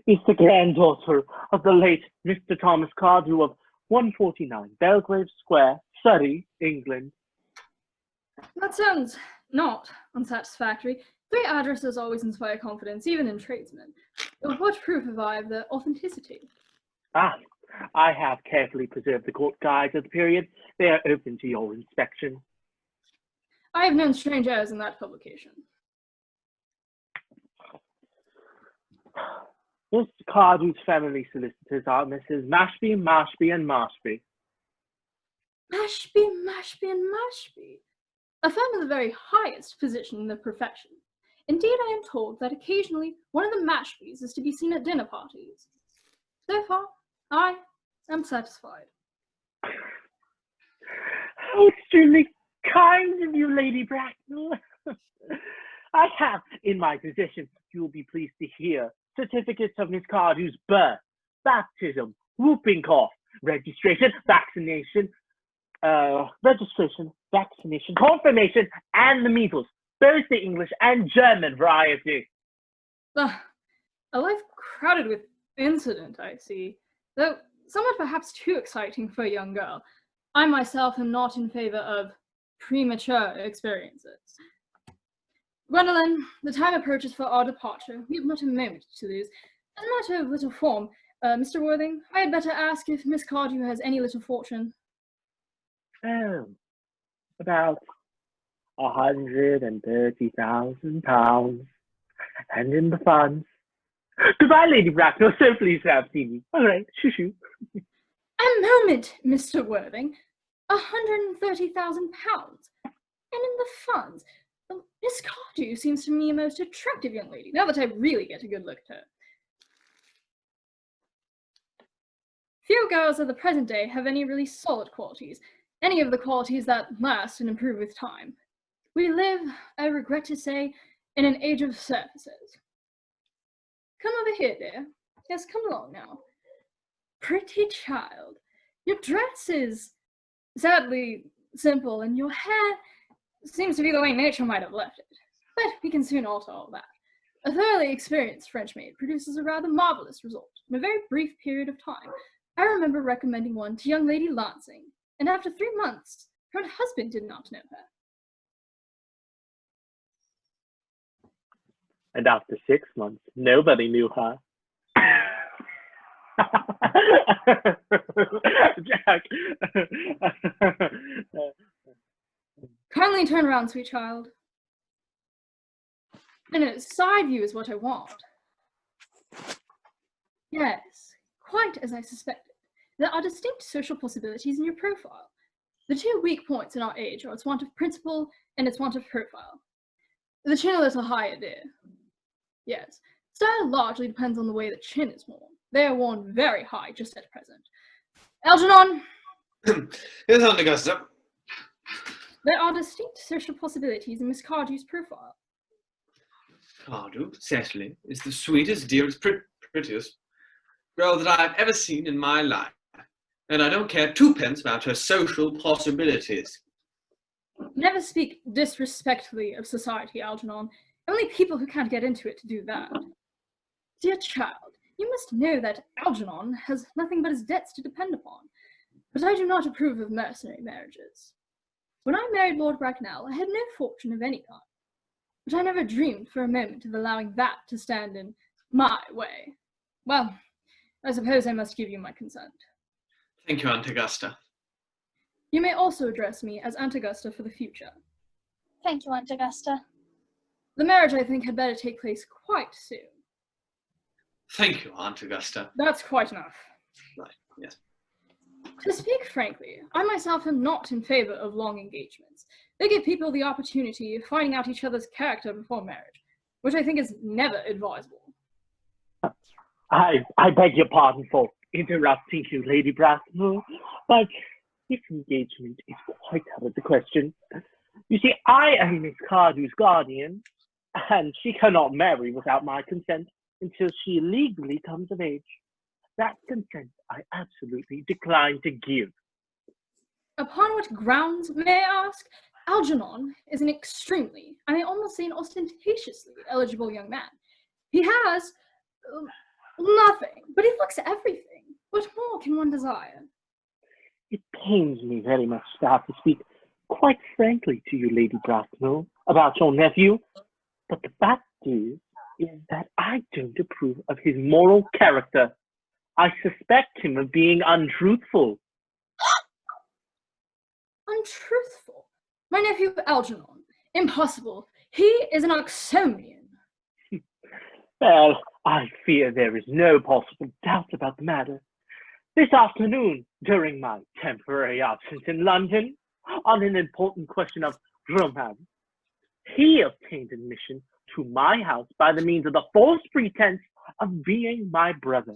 is the granddaughter of the late Mr. Thomas Cardew of 149 Belgrave Square, Surrey, England. That sounds not unsatisfactory. 3 addresses always inspire confidence, even in tradesmen. What proof have I of their authenticity? I have carefully preserved the court guides of the period. They are open to your inspection. I have known strange errors in that publication. Miss Cardew's family solicitors are Mrs. Mashby, Mashby, and Mashby. Mashby, Mashby, and Mashby. A firm of the very highest position in the profession. Indeed, I am told that occasionally one of the Mashbys is to be seen at dinner parties. So far, I am satisfied. How extremely kind of you, Lady Bracknell. I have in my possession, you will be pleased to hear, certificates of Miss Cardew's birth, baptism, whooping cough, registration, vaccination, confirmation, and the measles, both the English and German variety. A life crowded with incident, I see, though somewhat perhaps too exciting for a young girl. I myself am not in favor of premature experiences. Gwendolen, the time approaches for our departure. We have not a moment to lose. As a matter of little form, Mr. Worthing, I had better ask if Miss Cardew has any little fortune. Oh, about £130,000, and in the funds. Goodbye, Lady Bracknell. So pleased to have seen you. All right, shoo-shoo. A moment, Mr. Worthing. £130,000, and in the funds. Miss Cardew seems to me a most attractive young lady, now that I really get a good look at her. Few girls of the present day have any really solid qualities, any of the qualities that last and improve with time. We live, I regret to say, in an age of surfaces. Come over here, dear. Yes, come along now. Pretty child, your dress is sadly simple, and your hair seems to be the way nature might have left it. But we can soon alter all that. A thoroughly experienced French maid produces a rather marvelous result in a very brief period of time. I remember recommending one to young Lady Lancing, and after 3 months, her husband did not know her. And after 6 months, nobody knew her. Jack. Kindly turn around, sweet child. No, side view is what I want. Yes, quite as I suspected. There are distinct social possibilities in your profile. The 2 weak points in our age are its want of principle and its want of profile. The chin a little higher, dear. Yes, style largely depends on the way the chin is worn. They are worn very high just at present. Algernon! Yes, Aunt Augusta. There are distinct social possibilities in Miss Cardew's profile. Cardew, Cecily, is the sweetest, dearest, prettiest girl that I've ever seen in my life, and I don't care twopence about her social possibilities. Never speak disrespectfully of society, Algernon. Only people who can't get into it to do that. Dear child, you must know that Algernon has nothing but his debts to depend upon. But I do not approve of mercenary marriages. When I married Lord Bracknell, I had no fortune of any kind. But I never dreamed for a moment of allowing that to stand in my way. Well, I suppose I must give you my consent. Thank you, Aunt Augusta. You may also address me as Aunt Augusta for the future. Thank you, Aunt Augusta. The marriage, I think, had better take place quite soon. Thank you, Aunt Augusta. That's quite enough. Right, yes. To speak frankly, I myself am not in favor of long engagements. They give people the opportunity of finding out each other's character before marriage, which I think is never advisable. I beg your pardon for interrupting you, Lady Bracknell, but this engagement is quite out of the question. You see, I am Miss Cardew's guardian, and she cannot marry without my consent until she legally comes of age. That consent I absolutely decline to give. Upon what grounds, may I ask? Algernon is an extremely, I may almost say an ostentatiously eligible young man. He has nothing, but he looks everything. What more can one desire? It pains me very much to have to speak quite frankly to you, Lady Bracknell, about your nephew, but the fact is that I don't approve of his moral character. I suspect him of being untruthful. Untruthful? My nephew Algernon? Impossible. He is an Oxonian. Well, I fear there is no possible doubt about the matter. This afternoon, during my temporary absence in London, on an important question of romance, he obtained admission to my house by the means of the false pretense of being my brother.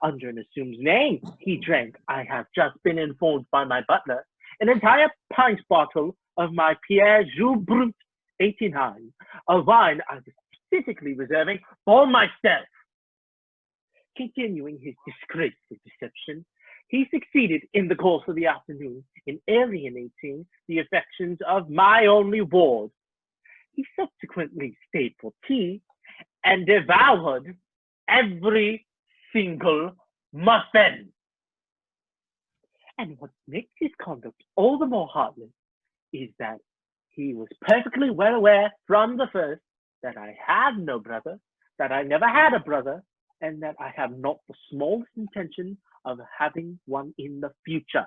Under an assumed name, he drank, I have just been informed by my butler, an entire pint bottle of my Pierre Jules Brut 89, a wine I was specifically reserving for myself. Continuing his disgraceful deception, he succeeded in the course of the afternoon in alienating the affections of my only ward. He subsequently stayed for tea and devoured every single muffin. And what makes his conduct all the more heartless is that he was perfectly well aware from the first that I have no brother, that I never had a brother, and that I have not the smallest intention of having one in the future.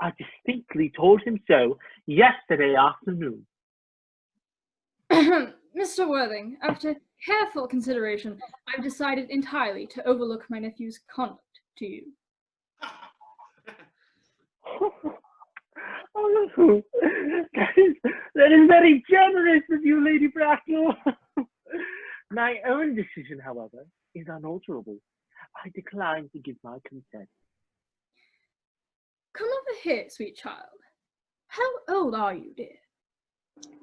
I distinctly told him so yesterday afternoon. Mr. Worthing, after careful consideration, I've decided entirely to overlook my nephew's conduct to you. Oh, that is very generous of you, Lady Bracknell. My own decision, however, is unalterable. I decline to give my consent. Come over here, sweet child. How old are you, dear?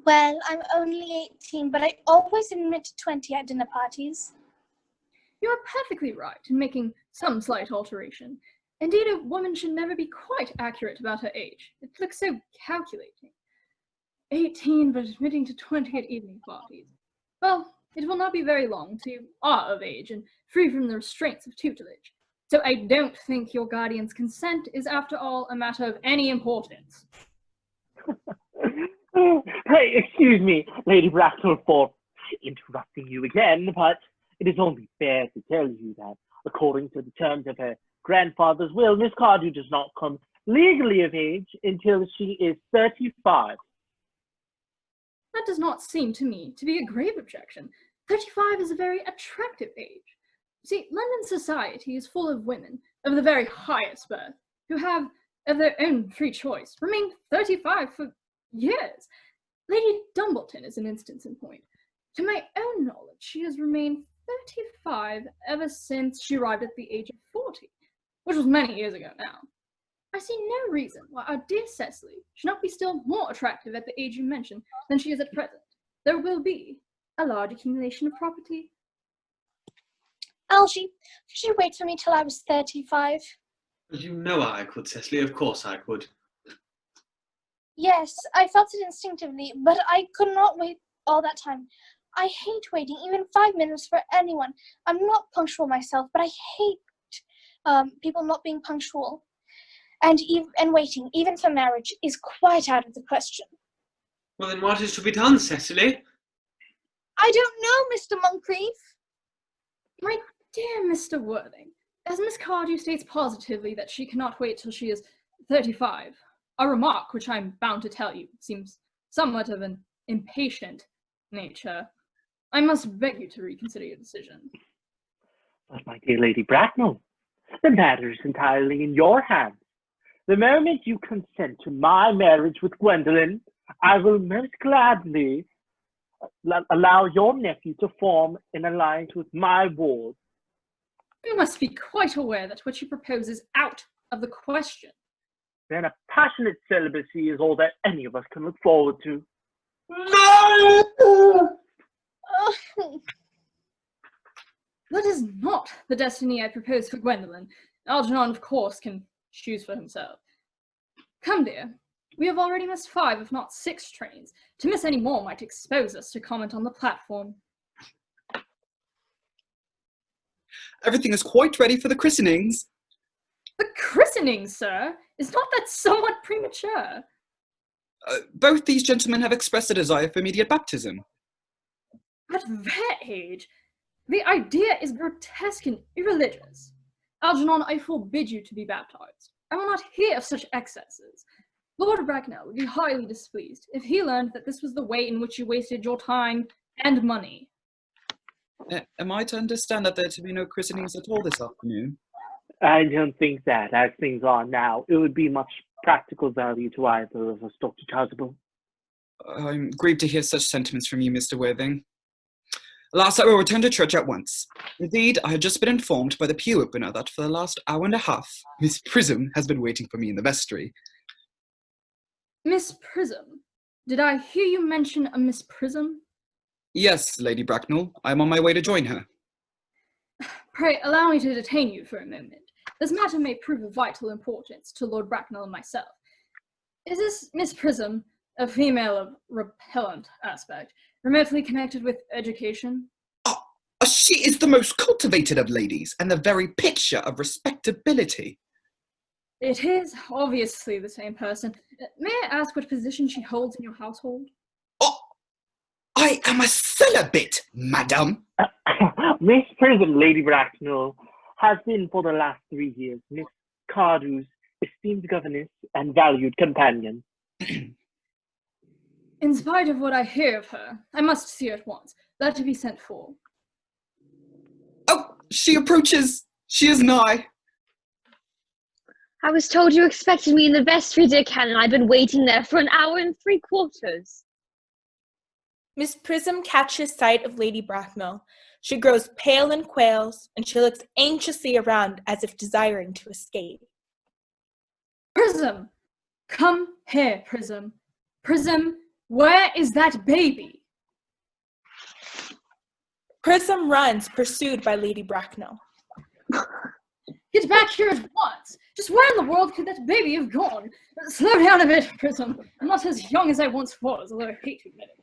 Well, I'm only 18, but I always admit to 20 at dinner parties. You are perfectly right in making some slight alteration. Indeed, a woman should never be quite accurate about her age. It looks so calculating. 18, but admitting to 20 at evening parties. Well, it will not be very long till you are of age and free from the restraints of tutelage. So I don't think your guardian's consent is, after all, a matter of any importance. Hey, excuse me, Lady Bracknell, for interrupting you again, but it is only fair to tell you that, according to the terms of her grandfather's will, Miss Cardew does not come legally of age until she is 35. That does not seem to me to be a grave objection. 35 is a very attractive age. See, London society is full of women of the very highest birth who have, of their own free choice, remained 35 for years. Lady Dumbleton is an instance in point. To my own knowledge, she has remained 35 ever since she arrived at the age of 40, which was many years ago now. I see no reason why our dear Cecily should not be still more attractive at the age you mention than she is at present. There will be, a large accumulation of property. Algie, could you wait for me till I was 35? You know I could, Cecily. Of course I could. Yes, I felt it instinctively, but I could not wait all that time. I hate waiting even 5 minutes for anyone. I'm not punctual myself, but I hate people not being punctual. And waiting, even for marriage, is quite out of the question. Well, then what is to be done, Cecily? I don't know, Mr. Moncrief. My dear Mr. Worthing, as Miss Cardew states positively that she cannot wait till she is 35, a remark which I'm bound to tell you seems somewhat of an impatient nature, I must beg you to reconsider your decision. But my dear Lady Bracknell, the matter is entirely in your hands. The moment you consent to my marriage with Gwendolen, I will most gladly allow your nephew to form an alliance with my ward. You must be quite aware that what you propose is out of the question. Then a passionate celibacy is all that any of us can look forward to. No! That is not the destiny I propose for Gwendolen. Algernon, of course, can choose for himself. Come, dear. We have already missed 5, if not 6 trains. To miss any more might expose us to comment on the platform. Everything is quite ready for the christenings. The christening, sir? Is not that somewhat premature? Both these gentlemen have expressed a desire for immediate baptism. At their age? The idea is grotesque and irreligious. Algernon, I forbid you to be baptized. I will not hear of such excesses. Lord Bracknell would be highly displeased if he learned that this was the way in which you wasted your time and money. Am I to understand that there are to be no christenings at all this afternoon? I don't think that, as things are now, it would be much practical value to either of us, Dr. Chasuble. I'm grieved to hear such sentiments from you, Mr. Worthing. Alas, I will return to church at once. Indeed, I have just been informed by the pew opener that for the last hour and a half, Miss Prism has been waiting for me in the vestry. Miss Prism? Did I hear you mention a Miss Prism? Yes, Lady Bracknell. I am on my way to join her. Pray, allow me to detain you for a moment. This matter may prove of vital importance to Lord Bracknell and myself. Is this Miss Prism, a female of repellent aspect, remotely connected with education? She is the most cultivated of ladies, and the very picture of respectability. It is obviously the same person. May I ask what position she holds in your household? I am a celibate, madam. Miss Prism, Lady Bracknell, has been for the last 3 years Miss Cardew's esteemed governess and valued companion. In spite of what I hear of her, I must see her at once. Let her be sent for. Oh, she approaches. She is nigh. I was told you expected me in the vestry, dear Canon. I've been waiting there for an hour and 3/4. Miss Prism catches sight of Lady Bracknell. She grows pale and quails, and she looks anxiously around as if desiring to escape. Prism! Come here, Prism. Prism, where is that baby? Prism runs, pursued by Lady Bracknell. Get back here at once! Just where in the world could that baby have gone? Slow down a bit, Prism. I'm not as young as I once was, although I hate to admit it.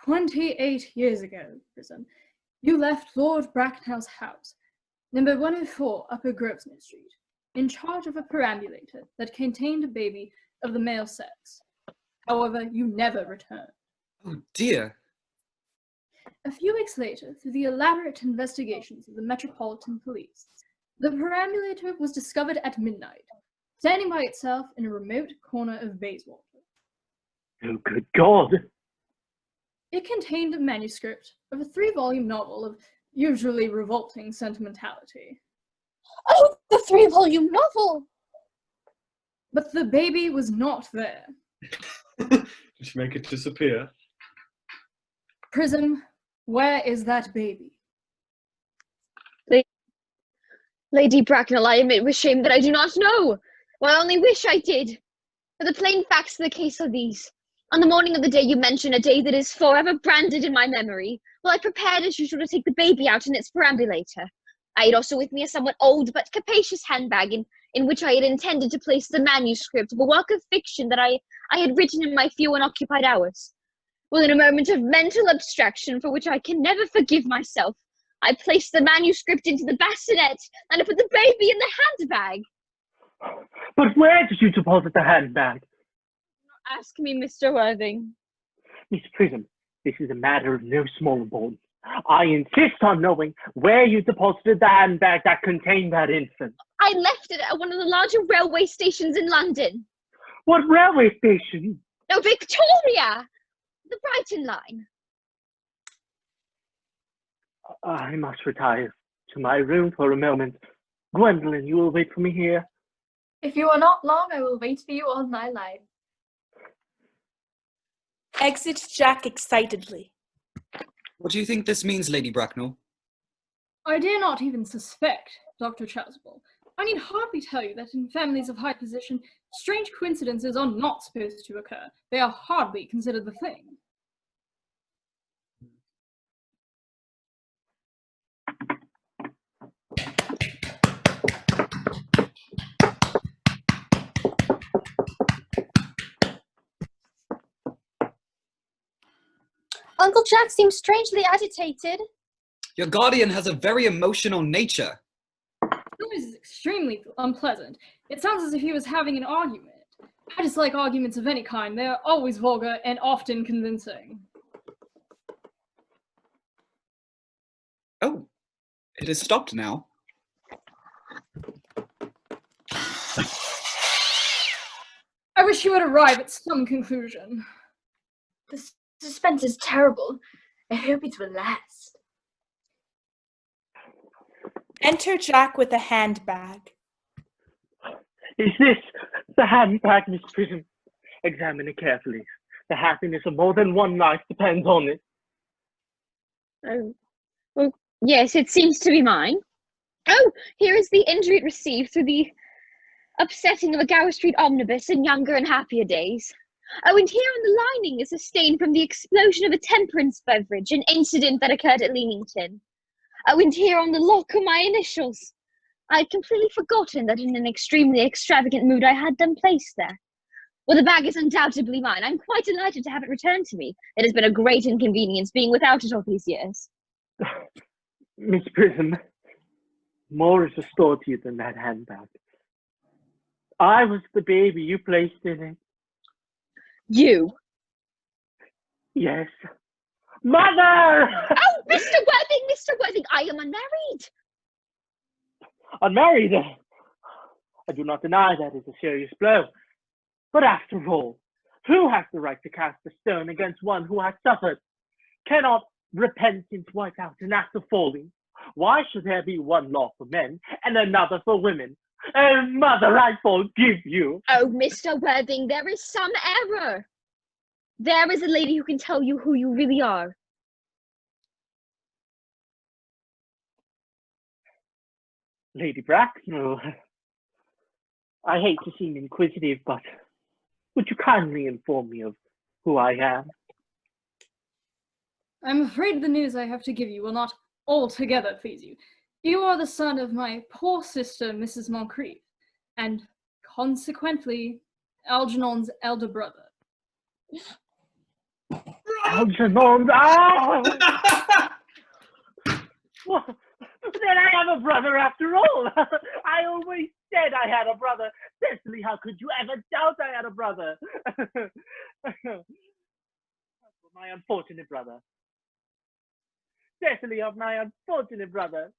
28 years ago, Prism, you left Lord Bracknell's house, number 104 Upper Grosvenor Street, in charge of a perambulator that contained a baby of the male sex. However, you never returned. Oh dear. A few weeks later, through the elaborate investigations of the Metropolitan Police, the perambulator was discovered at midnight, standing by itself in a remote corner of Bayswater. Oh, good God! It contained a manuscript of a 3-volume novel of usually revolting sentimentality. Oh, the 3-volume novel! But the baby was not there. Did she make it disappear? Prism, where is that baby? Lady Bracknell, I admit with shame that I do not know. Well, I only wish I did. But the plain facts of the case are these. On the morning of the day you mention, a day that is forever branded in my memory, well, I prepared as usual to take the baby out in its perambulator. I had also with me a somewhat old but capacious handbag in which I had intended to place the manuscript of a work of fiction that I had written in my few unoccupied hours. Well, in a moment of mental abstraction for which I can never forgive myself, I placed the manuscript into the bassinet and I put the baby in the handbag. But where did you deposit the handbag? Ask me, Mr. Worthing. Miss Prism, this is a matter of no small importance. I insist on knowing where you deposited the handbag that contained that infant. I left it at one of the larger railway stations in London. What railway station? No, Victoria! The Brighton line. I must retire to my room for a moment. Gwendolyn, you will wait for me here. If you are not long, I will wait for you on my line. Exit Jack excitedly. What do you think this means, Lady Bracknell? I dare not even suspect, Dr. Chasuble. I need hardly tell you that in families of high position, strange coincidences are not supposed to occur. They are hardly considered the thing. Uncle Jack seems strangely agitated. Your guardian has a very emotional nature. The noise is extremely unpleasant. It sounds as if he was having an argument. I dislike arguments of any kind. They are always vulgar and often convincing. Oh, it has stopped now. I wish he would arrive at some conclusion. The suspense is terrible. I hope it will last. Enter Jack with a handbag. Is this the handbag, Miss Prism? Examine it carefully. The happiness of more than one life depends on it. Oh, well, yes, it seems to be mine. Oh, here is the injury it received through the upsetting of a Gower Street omnibus in younger and happier days. Oh, and here on the lining is a stain from the explosion of a temperance beverage, an incident that occurred at Leamington. Oh, and here on the lock are my initials. I had completely forgotten that in an extremely extravagant mood I had them placed there. Well, the bag is undoubtedly mine. I'm quite delighted to have it returned to me. It has been a great inconvenience being without it all these years. Miss Prism, more is restored to you than that handbag. I was the baby you placed in it. You? Yes. Mother! Oh, Mr. Worthing, I am unmarried. Unmarried? I do not deny that is a serious blow. But after all, who has the right to cast a stone against one who has suffered? Cannot repentance wipe out an act of folly? Why should there be one law for men and another for women? Oh, Mother, I forgive you. Oh, Mr. Worthing, there is some error. There is a lady who can tell you who you really are. Lady Bracknell, I hate to seem inquisitive, but would you kindly inform me of who I am? I'm afraid the news I have to give you will not altogether please you. You are the son of my poor sister, Mrs. Moncrief, and consequently, Algernon's elder brother. Algernon! Oh! Well, then I have a brother after all. I always said I had a brother. Cecily, how could you ever doubt I had a brother? My unfortunate brother. Cecily, of my unfortunate brother.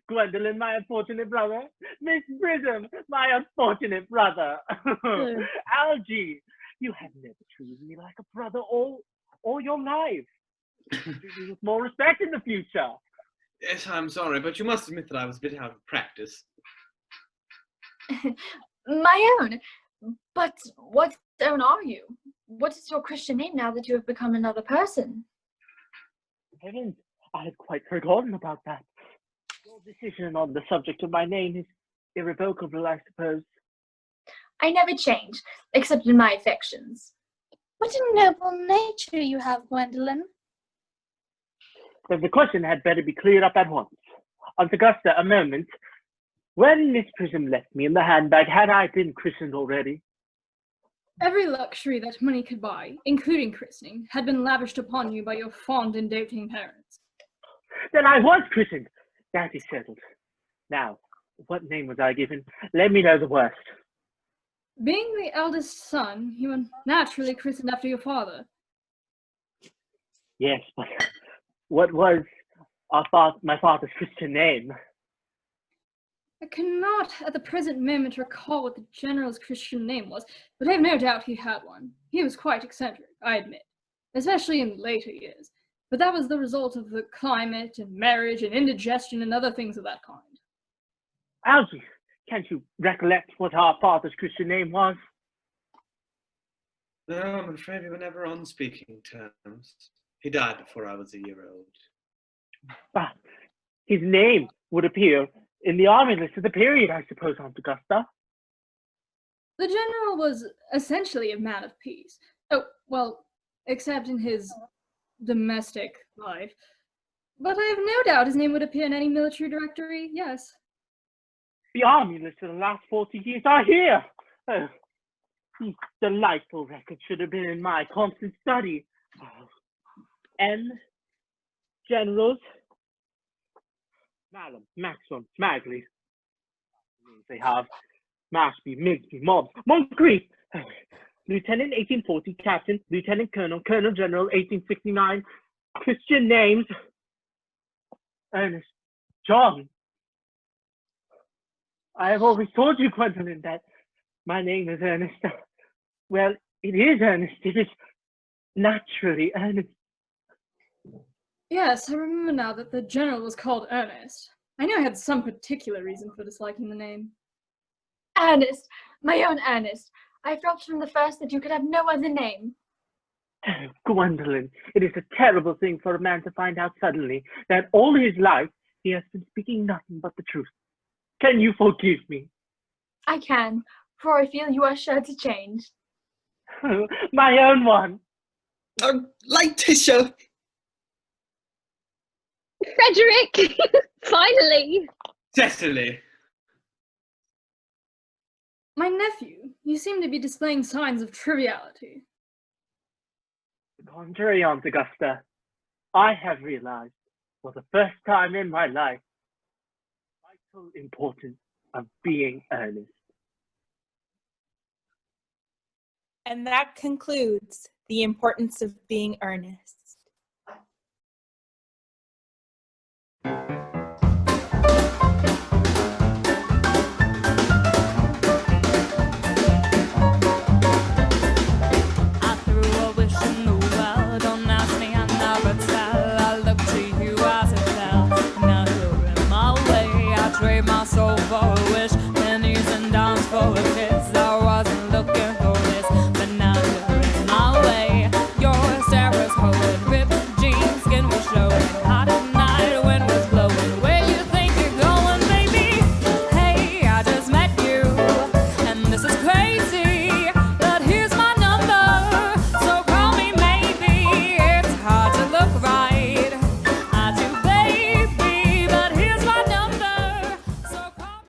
Gwendolyn, my unfortunate brother. Miss Prism, my unfortunate brother. Algie, you have never treated me like a brother all your life. With more respect in the future. Yes, I'm sorry, but you must admit that I was a bit out of practice. My own. But what own are you? What is your Christian name now that you have become another person? Heavens, I had quite forgotten about that. Your decision on the subject of my name is irrevocable, I suppose. I never change, except in my affections. What a noble nature you have, Gwendolyn. Then the question had better be cleared up at once. Aunt Augusta, a moment. When Miss Prism left me in the handbag, had I been christened already? Every luxury that money could buy, including christening, had been lavished upon you by your fond and doting parents. Then I was christened. That is settled. Now, what name was I given? Let me know the worst. Being the eldest son, you were naturally christened after your father. Yes, but what was my father's Christian name? I cannot at the present moment recall what the general's Christian name was, but I have no doubt he had one. He was quite eccentric, I admit, especially in later years, but that was the result of the climate and marriage and indigestion and other things of that kind. Algy, can't you recollect what our father's Christian name was? No, I'm afraid we were never on speaking terms. He died before I was a year old. But his name would appear in the army list of the period, I suppose, Aunt Augusta. The general was essentially a man of peace. Oh, well, except in his domestic life. But I have no doubt his name would appear in any military directory, yes. The army list of the last 40 years are here. Oh, these delightful records should have been in my constant study. Oh. N. Generals. Malum, Maxwell, Smagley. They have Mashby, Migsby, Mobbs, Moncrief. Oh. Lieutenant 1840, Captain, Lieutenant Colonel, Colonel General 1869. Christian names. Ernest, John. I have always told you, Gwendolyn, that my name is Ernest. Well, it is Ernest. It is naturally Ernest. Yes, I remember now that the general was called Earnest. I knew I had some particular reason for disliking the name. Ernest, my own Ernest. I felt from the first that you could have no other name. Oh, Gwendolyn, it is a terrible thing for a man to find out suddenly that all his life he has been speaking nothing but the truth. Can you forgive me? I can, for I feel you are sure to change. My own one. Laetitia! Frederick! Finally! Cecily! My nephew, you seem to be displaying signs of triviality. The contrary, Aunt Augusta. I have realized, for the first time in my life, the vital importance of being earnest. And that concludes The Importance of Being Earnest.